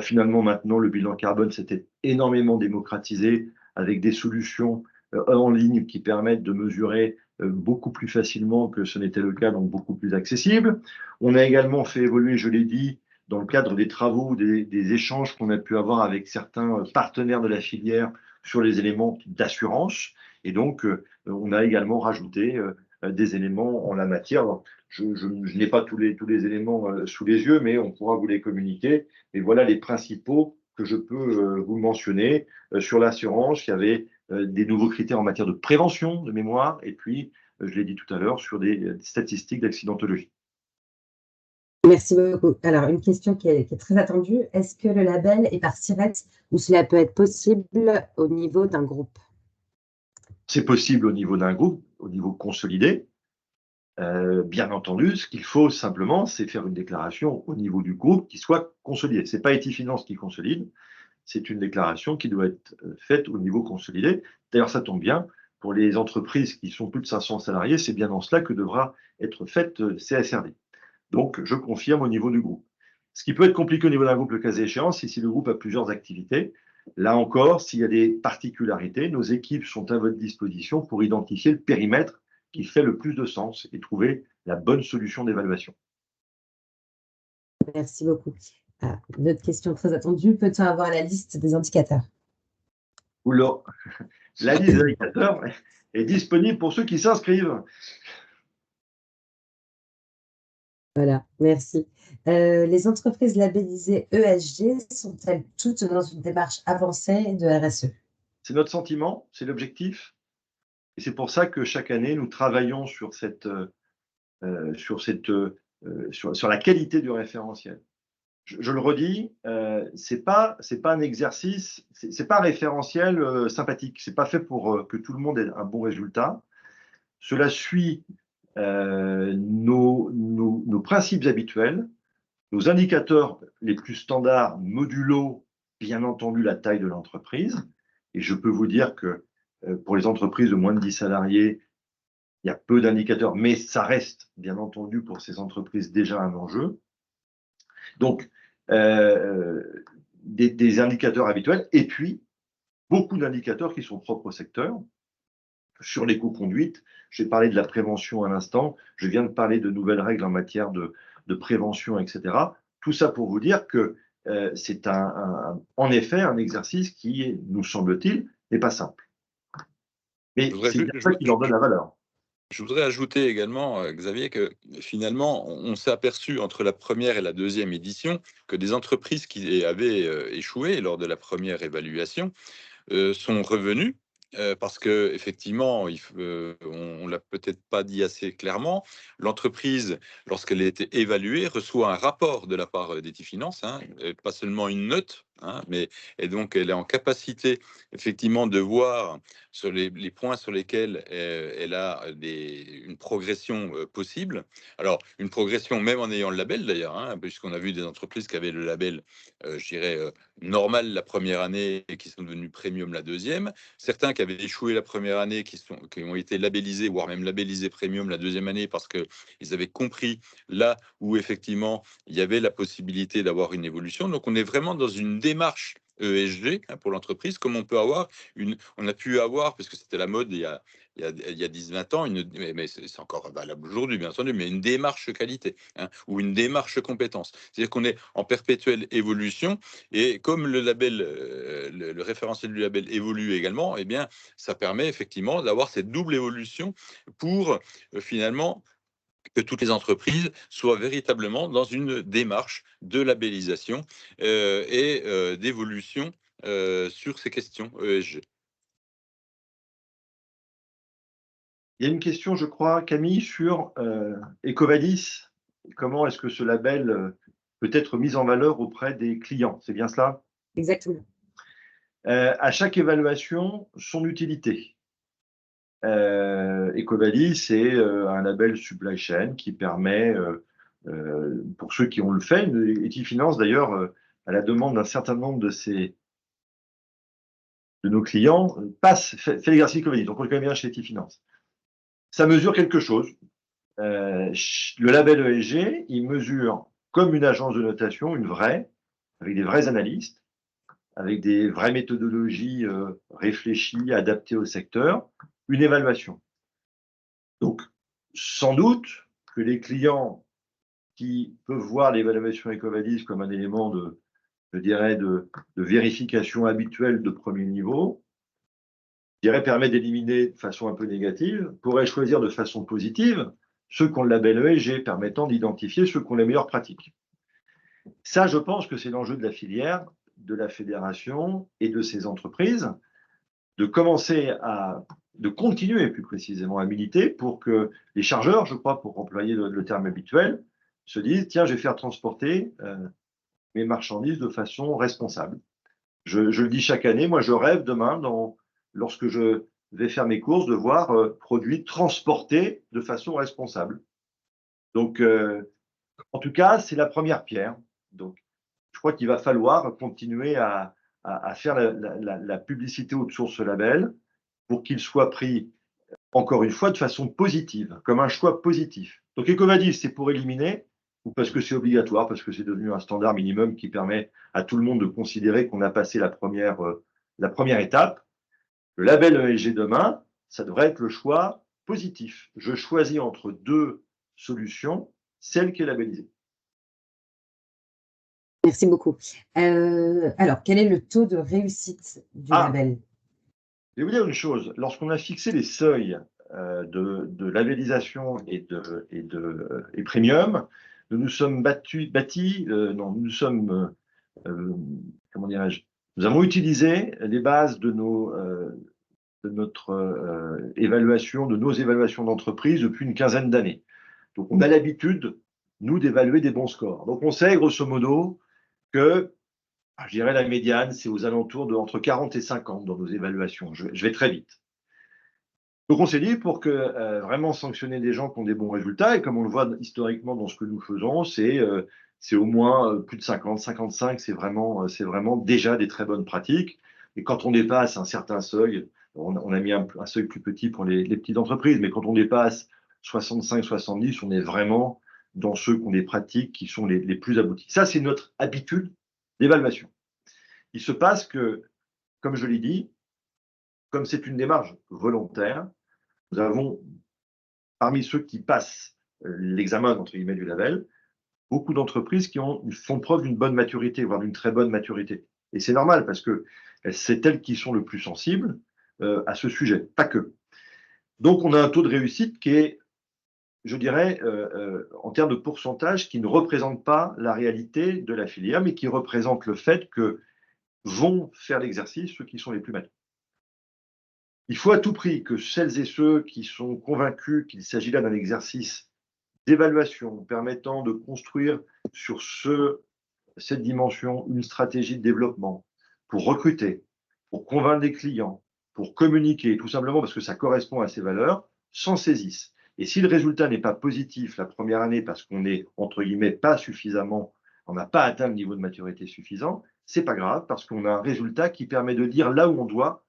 finalement, maintenant, le bilan carbone s'était énormément démocratisé avec des solutions en ligne qui permettent de mesurer beaucoup plus facilement que ce n'était le cas, donc beaucoup plus accessible. On a également fait évoluer, je l'ai dit, dans le cadre des travaux, des échanges qu'on a pu avoir avec certains partenaires de la filière sur les éléments d'assurance. Et donc, on a également rajouté des éléments en la matière. Je n'ai pas tous les éléments sous les yeux, mais on pourra vous les communiquer. Et voilà les principaux que je peux vous mentionner. Sur l'assurance, il y avait des nouveaux critères en matière de prévention de mémoire, et puis, je l'ai dit tout à l'heure, sur des statistiques d'accidentologie. Merci beaucoup. Alors, une question qui est très attendue. Est-ce que le label est par SIRET ou cela peut être possible au niveau d'un groupe? C'est possible au niveau d'un groupe, au niveau consolidé. Bien entendu, ce qu'il faut simplement, c'est faire une déclaration au niveau du groupe qui soit consolidée. Ce n'est pas Etifinance qui consolide, c'est une déclaration qui doit être faite au niveau consolidé. D'ailleurs, ça tombe bien, pour les entreprises qui sont plus de 500 salariés, c'est bien dans cela que devra être faite CSRD. Donc, je confirme au niveau du groupe. Ce qui peut être compliqué au niveau d'un groupe, le cas échéant, c'est si le groupe a plusieurs activités. Là encore, s'il y a des particularités, nos équipes sont à votre disposition pour identifier le périmètre qui fait le plus de sens et trouver la bonne solution d'évaluation. Merci beaucoup. Une autre question très attendue. Peut-on avoir la liste des indicateurs? Oula, la liste des indicateurs est disponible pour ceux qui s'inscrivent. Voilà, merci. Les entreprises labellisées ESG sont-elles toutes dans une démarche avancée de RSE? C'est notre sentiment, c'est l'objectif. Et c'est pour ça que chaque année, nous travaillons sur la qualité du référentiel. Je le redis, c'est pas un exercice, c'est pas un référentiel sympathique. C'est pas fait pour que tout le monde ait un bon résultat. Cela suit nos principes habituels, nos indicateurs les plus standards modulo, bien entendu, la taille de l'entreprise. Et je peux vous dire que pour les entreprises de moins de 10 salariés, Il y a peu d'indicateurs, mais ça reste, bien entendu, pour ces entreprises déjà un enjeu. Donc, des indicateurs habituels, et puis beaucoup d'indicateurs qui sont propres au secteur. Sur l'éco-conduite, j'ai parlé de la prévention à l'instant, je viens de parler de nouvelles règles en matière de prévention, etc. Tout ça pour vous dire que c'est en effet un exercice qui, nous semble-t-il, n'est pas simple. Mais c'est bien ça qui leur donne la valeur. Je voudrais ajouter également, Xavier, que finalement, on s'est aperçu entre la première et la deuxième édition que des entreprises qui avaient échoué lors de la première évaluation sont revenues. Parce que effectivement, on l'a peut-être pas dit assez clairement, l'entreprise, lorsqu'elle a été évaluée, reçoit un rapport de la part d'Etiffinance, hein, pas seulement une note, hein, et donc elle est en capacité effectivement de voir sur les points sur lesquels elle a une progression possible. Alors, une progression même en ayant le label d'ailleurs, hein, puisqu'on a vu des entreprises qui avaient le label, je dirais, normal la première année et qui sont devenus premium la deuxième. Certains qui avaient échoué la première année, qui ont été labellisés, voire même labellisés premium la deuxième année parce qu'ils avaient compris là où effectivement il y avait la possibilité d'avoir une évolution. Donc on est vraiment dans une démarche ESG, hein, pour l'entreprise, comme on peut avoir on a pu avoir, parce que c'était la mode il y a 10-20 ans, mais c'est encore valable aujourd'hui, bien entendu, mais une démarche qualité, hein, ou une démarche compétence. C'est-à-dire qu'on est en perpétuelle évolution, et comme le label, le référentiel du label évolue également, eh bien, ça permet effectivement d'avoir cette double évolution pour finalement que toutes les entreprises soient véritablement dans une démarche de labellisation et d'évolution sur ces questions ESG. Il y a une question, je crois, Camille, sur EcoVadis. Comment est-ce que ce label peut être mis en valeur auprès des clients? C'est bien cela? Exactement. À chaque évaluation, son utilité. EcoVadis, c'est un label supply chain qui permet, pour ceux qui ont le fait, Etiffinance d'ailleurs, à la demande d'un certain nombre de nos clients, fait l'exercice EcoVadis. Donc on le connaît bien chez Etiffinance. Ça mesure quelque chose. Le label ESG, il mesure comme une agence de notation, une vraie, avec des vrais analystes, avec des vraies méthodologies réfléchies, adaptées au secteur, une évaluation. Donc, sans doute que les clients qui peuvent voir l'évaluation EcoVadis comme un élément je dirais, de vérification habituelle de premier niveau, je dirais, permet d'éliminer de façon un peu négative, pourrait choisir de façon positive ceux qui ont le label ESG, permettant d'identifier ceux qui ont les meilleures pratiques. Ça, je pense que c'est l'enjeu de la filière, de la fédération et de ces entreprises, de continuer plus précisément à militer pour que les chargeurs, je crois, pour employer le terme habituel, se disent, tiens, je vais faire transporter mes marchandises de façon responsable. Je le dis chaque année, moi je rêve demain, lorsque je vais faire mes courses, de voir produits transportés de façon responsable. Donc, en tout cas, c'est la première pierre. Donc, je crois qu'il va falloir continuer à faire la publicité autour de ce label pour qu'il soit pris, encore une fois, de façon positive, comme un choix positif. Donc, EcoVadis, c'est pour éliminer, ou parce que c'est obligatoire, parce que c'est devenu un standard minimum qui permet à tout le monde de considérer qu'on a passé la première étape. Le label ESG demain, ça devrait être le choix positif. Je choisis entre deux solutions, celle qui est labellisée. Merci beaucoup. Alors, quel est le taux de réussite du label? Je vais vous dire une chose. Lorsqu'on a fixé les seuils de labellisation et premium, nous sommes comment dirais-je, nous avons utilisé les bases de notre évaluation, de nos évaluations d'entreprise depuis une quinzaine d'années. Donc, on a l'habitude, nous, d'évaluer des bons scores. Donc, on sait, grosso modo, que, je dirais, la médiane, c'est aux alentours de entre 40 et 50 dans nos évaluations. Je vais très vite. Donc, on s'est dit, pour que vraiment sanctionner des gens qui ont des bons résultats, et comme on le voit historiquement dans ce que nous faisons, c'est au moins plus de 50, 55, c'est vraiment déjà des très bonnes pratiques. Et quand on dépasse un certain seuil, On a mis un seuil plus petit pour les petites entreprises, mais quand on dépasse 65-70, on est vraiment dans ceux qui ont des pratiques qui sont les plus abouties. Ça, c'est notre habitude d'évaluation. Il se passe que, comme je l'ai dit, comme c'est une démarche volontaire, nous avons, parmi ceux qui passent l'examen entre guillemets du label, beaucoup d'entreprises qui font preuve d'une bonne maturité, voire d'une très bonne maturité. Et c'est normal parce que c'est elles qui sont le plus sensibles à ce sujet, pas que. Donc, on a un taux de réussite qui est, je dirais, en termes de pourcentage, qui ne représente pas la réalité de la filière, mais qui représente le fait que vont faire l'exercice ceux qui sont les plus matures. Il faut à tout prix que celles et ceux qui sont convaincus qu'il s'agit là d'un exercice d'évaluation permettant de construire sur cette dimension une stratégie de développement pour recruter, pour convaincre des clients, pour communiquer, tout simplement parce que ça correspond à ces valeurs, s'en saisissent. Et si le résultat n'est pas positif la première année parce qu'on n'est, entre guillemets, pas suffisamment, on n'a pas atteint le niveau de maturité suffisant, c'est pas grave parce qu'on a un résultat qui permet de dire là où on doit,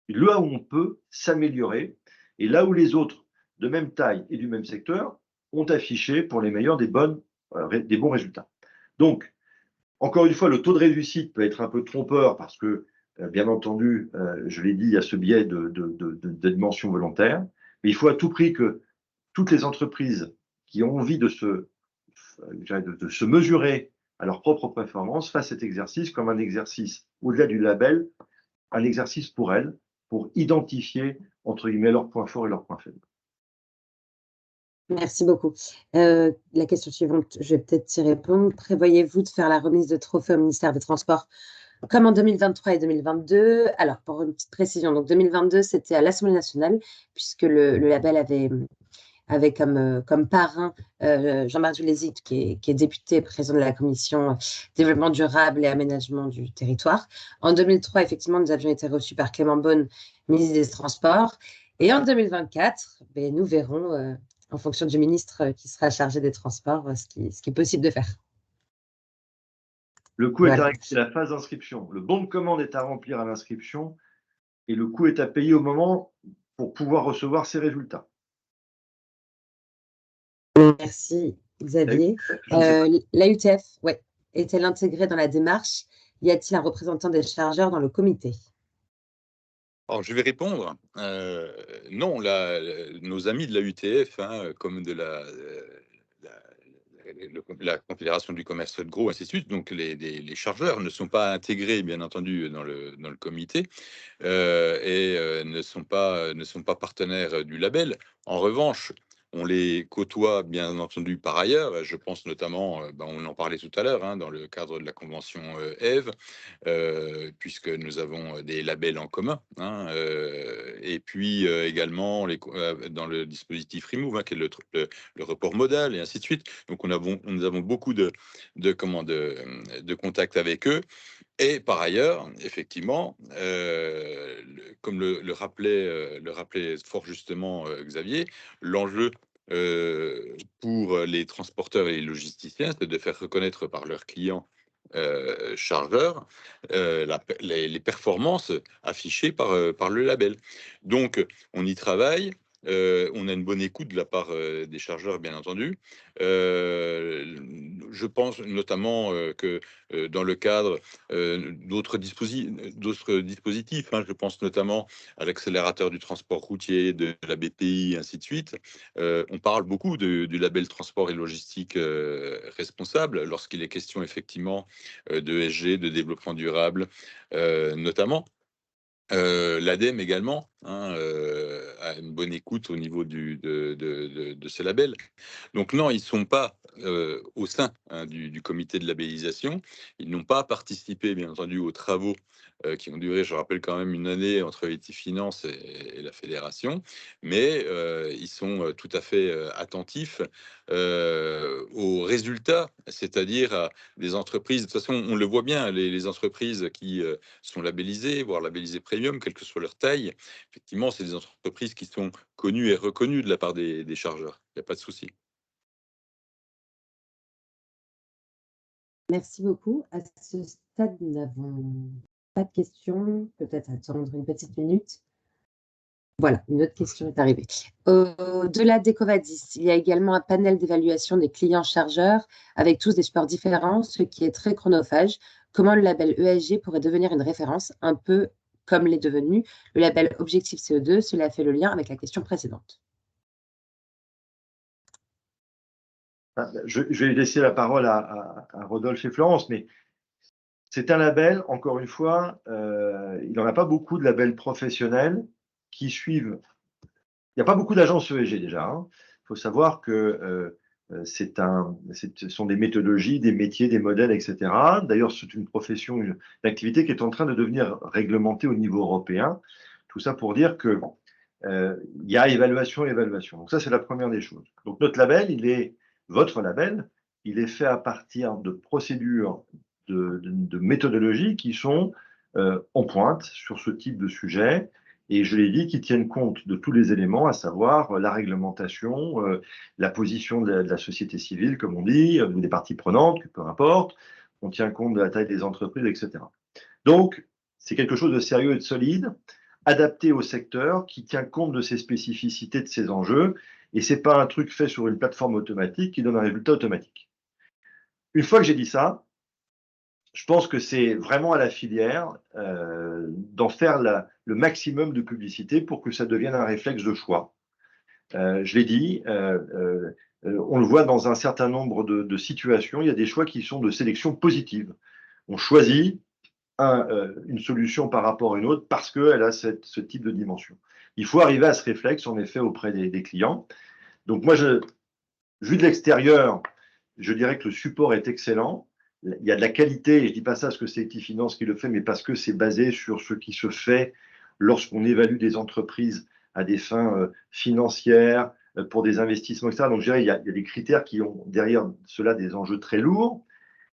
là où on peut s'améliorer et là où les autres de même taille et du même secteur ont affiché pour les meilleurs des bons résultats. Donc, encore une fois, le taux de réussite peut être un peu trompeur parce que, bien entendu, je l'ai dit, il y a ce biais de dimension volontaire, mais il faut à tout prix que toutes les entreprises qui ont envie de se mesurer à leur propre performance fassent cet exercice comme un exercice, au-delà du label, un exercice pour elles, pour identifier, entre guillemets, leurs points forts et leurs points faibles. Merci beaucoup. La question suivante, je vais peut-être y répondre. Prévoyez-vous de faire la remise de trophées au ministère des Transports comme en 2023 et 2022? Alors, pour une petite précision, donc 2022, c'était à l'Assemblée nationale, puisque le label avait comme parrain Jean-Marc Dulézy, qui est député et président de la commission développement durable et aménagement du territoire. En 2003, effectivement, nous avions été reçus par Clément Beaune, ministre des Transports. Et en 2024, nous verrons, en fonction du ministre qui sera chargé des Transports, ce qui est possible de faire. Le coût est à régler à la phase d'inscription. Le bon de commande est à remplir à l'inscription et le coût est à payer au moment pour pouvoir recevoir ses résultats. Merci Xavier. L'AUTF, est-elle intégrée dans la démarche? Y a-t-il un représentant des chargeurs dans le comité? Alors, je vais répondre. Non, nos amis de la UTF, comme de la Confédération du commerce de gros, ainsi de suite, donc les chargeurs ne sont pas intégrés, bien entendu, dans le comité et ne sont pas partenaires du label. En revanche, on les côtoie, bien entendu, par ailleurs. Je pense notamment, on en parlait tout à l'heure, dans le cadre de la convention EVE, puisque nous avons des labels en commun. Et puis également dans le dispositif Remove, qui est le report modal, et ainsi de suite. Donc, nous avons beaucoup de contacts avec eux. Et par ailleurs, effectivement, comme le rappelait fort justement Xavier, l'enjeu pour les transporteurs et les logisticiens, c'est de faire reconnaître par leurs clients chargeurs les performances affichées par le label. Donc, on y travaille. On a une bonne écoute de la part des chargeurs, bien entendu. Je pense notamment que dans le cadre d'autres dispositifs, je pense notamment à l'accélérateur du transport routier de la BPI, ainsi de suite. On parle beaucoup du label transport et logistique responsable lorsqu'il est question effectivement de ESG, de développement durable, notamment. L'ADEME également a une bonne écoute au niveau de ces labels. Donc non, ils ne sont pas au sein du comité de labellisation. Ils n'ont pas participé, bien entendu, aux travaux qui ont duré, je rappelle, quand même une année entre Etifinance et la fédération. Mais ils sont tout à fait attentifs aux résultats, c'est-à-dire à des entreprises. De toute façon, on le voit bien, les entreprises qui sont labellisées, voire labellisées premium, quelle que soit leur taille, effectivement, c'est des entreprises qui sont connues et reconnues de la part des chargeurs. Il n'y a pas de souci. Merci beaucoup. À ce stade, nous n'avons pas de questions. Peut-être attendre une petite minute. Voilà, une autre question est arrivée. Au-delà d'Ecovadis, il y a également un panel d'évaluation des clients chargeurs avec tous des supports différents, ce qui est très chronophage. Comment le label ESG pourrait devenir une référence, un peu comme l'est devenu le label Objectif CO2? Cela fait le lien avec la question précédente. Je vais laisser la parole à Rodolphe et Florence, mais c'est un label, encore une fois, il n'en a pas beaucoup de labels professionnels qui suivent. Il n'y a pas beaucoup d'agences ESG déjà. Il faut savoir que ce sont des méthodologies, des métiers, des modèles, etc. D'ailleurs, c'est une profession, une activité qui est en train de devenir réglementée au niveau européen. Tout ça pour dire que il y a évaluation et évaluation. Donc ça, c'est la première des choses. Donc notre label, votre label, il est fait à partir de procédures, de méthodologies qui sont en pointe sur ce type de sujet. Et je l'ai dit, qui tiennent compte de tous les éléments, à savoir la réglementation, la position de la société civile, comme on dit, ou des parties prenantes, peu importe. On tient compte de la taille des entreprises, etc. Donc, c'est quelque chose de sérieux et de solide, adapté au secteur, qui tient compte de ses spécificités, de ses enjeux. Et ce n'est pas un truc fait sur une plateforme automatique qui donne un résultat automatique. Une fois que j'ai dit ça, je pense que c'est vraiment à la filière d'en faire le maximum de publicité pour que ça devienne un réflexe de choix. Je l'ai dit, on le voit dans un certain nombre de situations, il y a des choix qui sont de sélection positive. On choisit une solution par rapport à une autre parce qu'elle a ce type de dimension. Il faut arriver à ce réflexe, en effet, auprès des clients. Donc moi, vu de l'extérieur, je dirais que le support est excellent. Il y a de la qualité, et je ne dis pas ça parce que c'est Equifinance qui le fait, mais parce que c'est basé sur ce qui se fait lorsqu'on évalue des entreprises à des fins financières, pour des investissements, etc. Donc je dirais, il y a des critères qui ont derrière cela des enjeux très lourds.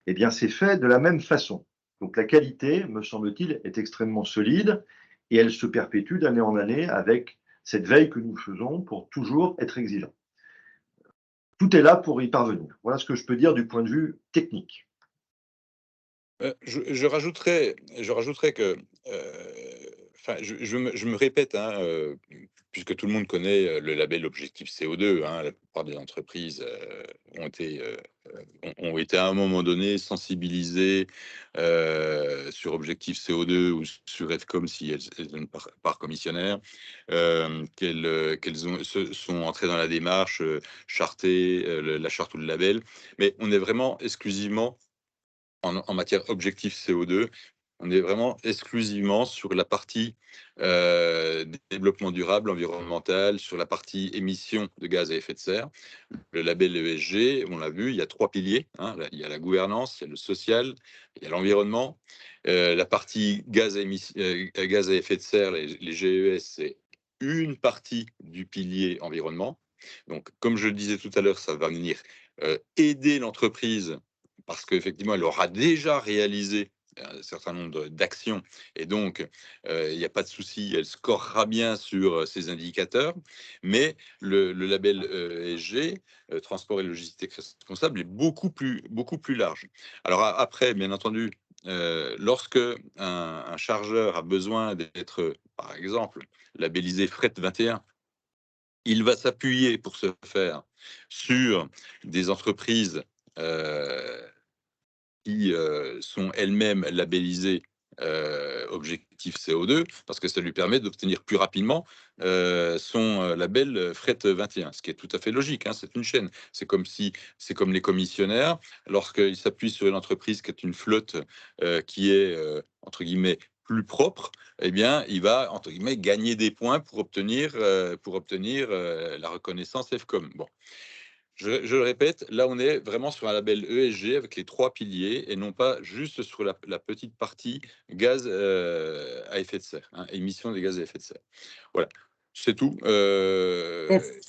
Eh bien, c'est fait de la même façon. Donc la qualité, me semble-t-il, est extrêmement solide et elle se perpétue d'année en année avec cette veille que nous faisons pour toujours être exigeants. Tout est là pour y parvenir. Voilà ce que je peux dire du point de vue technique. Je rajouterais que, enfin, je me répète, puisque tout le monde connaît le label Objectif CO2, la plupart des entreprises ont été à un moment donné sensibilisées sur Objectif CO2 ou sur EFCOM si elles ont une part commissionnaire, qu'elles sont entrées dans la démarche chartée, la charte ou le label, mais on est vraiment exclusivement en matière objectif CO2, on est vraiment exclusivement sur la partie développement durable, environnemental, sur la partie émissions de gaz à effet de serre. Le label ESG, on l'a vu, il y a 3 piliers. Il y a la gouvernance, il y a le social, il y a l'environnement. La partie gaz à effet de serre, les GES, c'est une partie du pilier environnement. Donc, comme je le disais tout à l'heure, ça va venir aider l'entreprise parce qu'effectivement, elle aura déjà réalisé un certain nombre d'actions et donc il n'y a pas de souci, elle scorera bien sur ces indicateurs, mais le label ESG, transport et logistique responsable, est beaucoup plus large. Alors après, bien entendu, lorsque un chargeur a besoin d'être, par exemple, labellisé Fret 21, il va s'appuyer pour ce faire sur des entreprises qui sont elles-mêmes labellisées Objectif CO2, parce que ça lui permet d'obtenir plus rapidement son label Fret 21, ce qui est tout à fait logique. C'est une chaîne. C'est comme les commissionnaires, lorsqu'ils s'appuient sur une entreprise qui est une flotte qui est, entre guillemets, plus propre, eh bien, il va, entre guillemets, gagner des points pour obtenir la reconnaissance EFCOM. Bon. Je le répète, là, on est vraiment sur un label ESG avec les 3 piliers et non pas juste sur la petite partie gaz à effet de serre, émission des gaz à effet de serre. Voilà, c'est tout.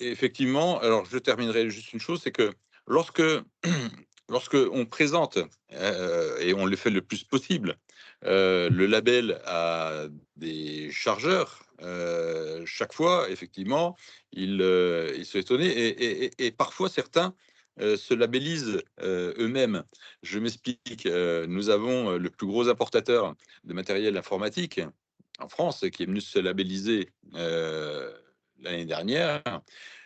Effectivement, alors je terminerai juste une chose, c'est que lorsque on présente, et on le fait le plus possible, le label à des chargeurs, chaque fois, effectivement, ils sont étonnés et parfois certains se labellisent eux-mêmes. Je m'explique. Nous avons le plus gros importateur de matériel informatique en France qui est venu se labelliser l'année dernière,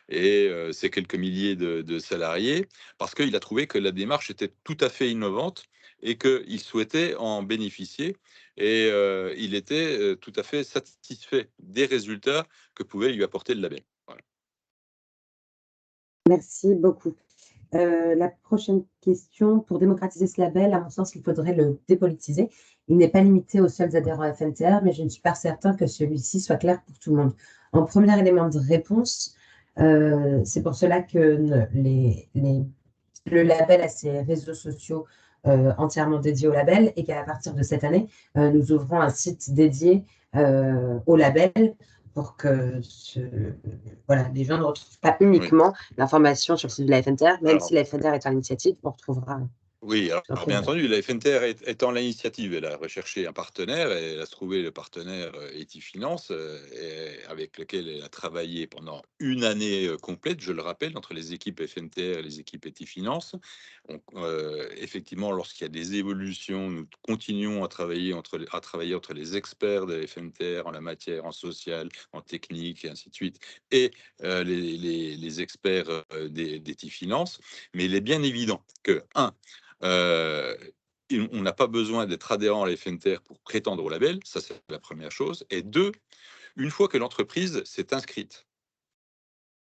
et c'est quelques milliers de salariés, parce qu'il a trouvé que la démarche était tout à fait innovante et qu'il souhaitait en bénéficier. Et il était tout à fait satisfait des résultats que pouvait lui apporter le label. Voilà. Merci beaucoup. La prochaine question, pour démocratiser ce label, à mon sens, il faudrait le dépolitiser. Il n'est pas limité aux seuls adhérents FNTR, mais je ne suis pas certain que celui-ci soit clair pour tout le monde. En premier élément de réponse, c'est pour cela que le label a ses réseaux sociaux entièrement dédiés au label et qu'à partir de cette année, nous ouvrons un site dédié au label pour que voilà, les gens ne retrouvent pas uniquement l'information sur le site de la FNTR, même si la FNTR est à l'initiative, on retrouvera. Oui, alors bien entendu, la FNTR étant l'initiative, elle a recherché un partenaire et elle a trouvé le partenaire Etifinance, avec lequel elle a travaillé pendant une année complète, je le rappelle, entre les équipes FNTR et les équipes Etifinance. Donc, effectivement, lorsqu'il y a des évolutions, nous continuons à travailler entre les experts de la FNTR en la matière, en social, en technique, et ainsi de suite, et les experts d'Etifinance. Mais il est bien évident que, on n'a pas besoin d'être adhérent à la FNTR pour prétendre au label, ça c'est la première chose. Et deux, une fois que l'entreprise s'est inscrite,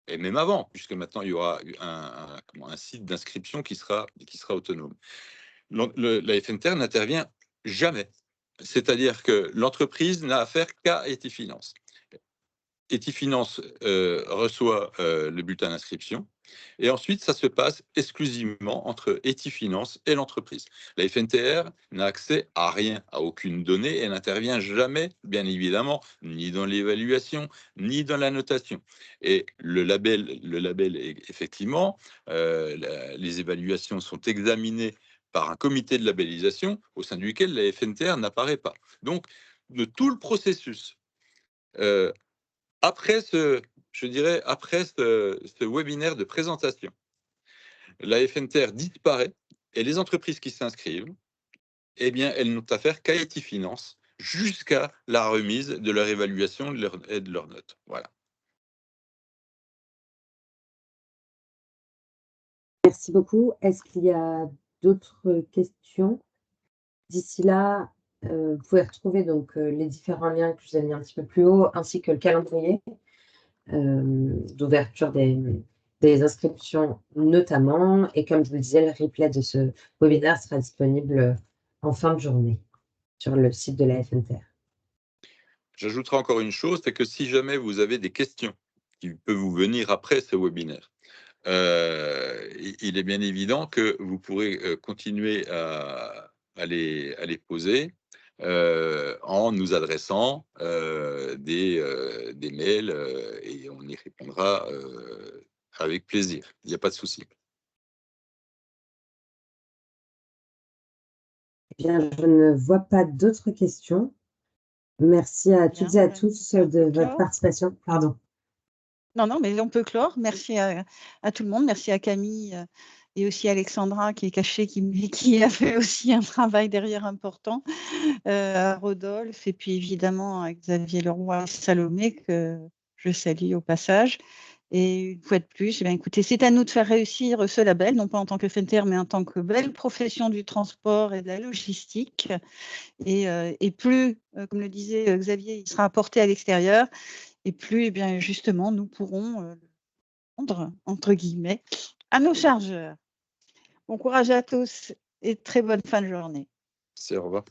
et même avant, puisque maintenant il y aura un site d'inscription qui sera autonome, la FNTR n'intervient jamais. C'est-à-dire que l'entreprise n'a affaire qu'à Etifinance. Etifinance reçoit le bulletin d'inscription, et ensuite ça se passe exclusivement entre Etifinance et l'entreprise. La FNTR n'a accès à rien, à aucune donnée, et n'intervient jamais, bien évidemment, ni dans l'évaluation, ni dans la notation. Et le label est effectivement, les évaluations sont examinées par un comité de labellisation au sein duquel la FNTR n'apparaît pas. Donc, de tout le processus, après ce webinaire de présentation, la FNTR disparaît et les entreprises qui s'inscrivent, eh bien, elles n'ont affaire qu'à Etifinance jusqu'à la remise de leur évaluation et de leurs notes. Voilà. Merci beaucoup. Est-ce qu'il y a d'autres questions? D'ici là, vous pouvez retrouver donc les différents liens que je vous ai mis un petit peu plus haut, ainsi que le calendrier d'ouverture des inscriptions notamment. Et comme je vous le disais, le replay de ce webinaire sera disponible en fin de journée sur le site de la FNTR. J'ajouterai encore une chose, c'est que si jamais vous avez des questions qui peuvent vous venir après ce webinaire, il est bien évident que vous pourrez continuer à les poser en nous adressant des mails, et on y répondra avec plaisir. Il n'y a pas de souci. Eh bien, je ne vois pas d'autres questions. Merci à toutes et à tous de votre participation. Pardon. Non, mais on peut clore. Merci à tout le monde. Merci à Camille et aussi à Alexandra qui est cachée, qui a fait aussi un travail derrière important, à Rodolphe, et puis évidemment à Xavier Leroy et Salomé, que je salue au passage. Et une fois de plus, écoutez, c'est à nous de faire réussir ce label, non pas en tant que FNTR, mais en tant que belle profession du transport et de la logistique. Et plus, comme le disait Xavier, il sera apporté à l'extérieur, et plus, eh bien, justement, nous pourrons le vendre, entre guillemets, à nos chargeurs. Bon courage à tous et très bonne fin de journée. Au revoir.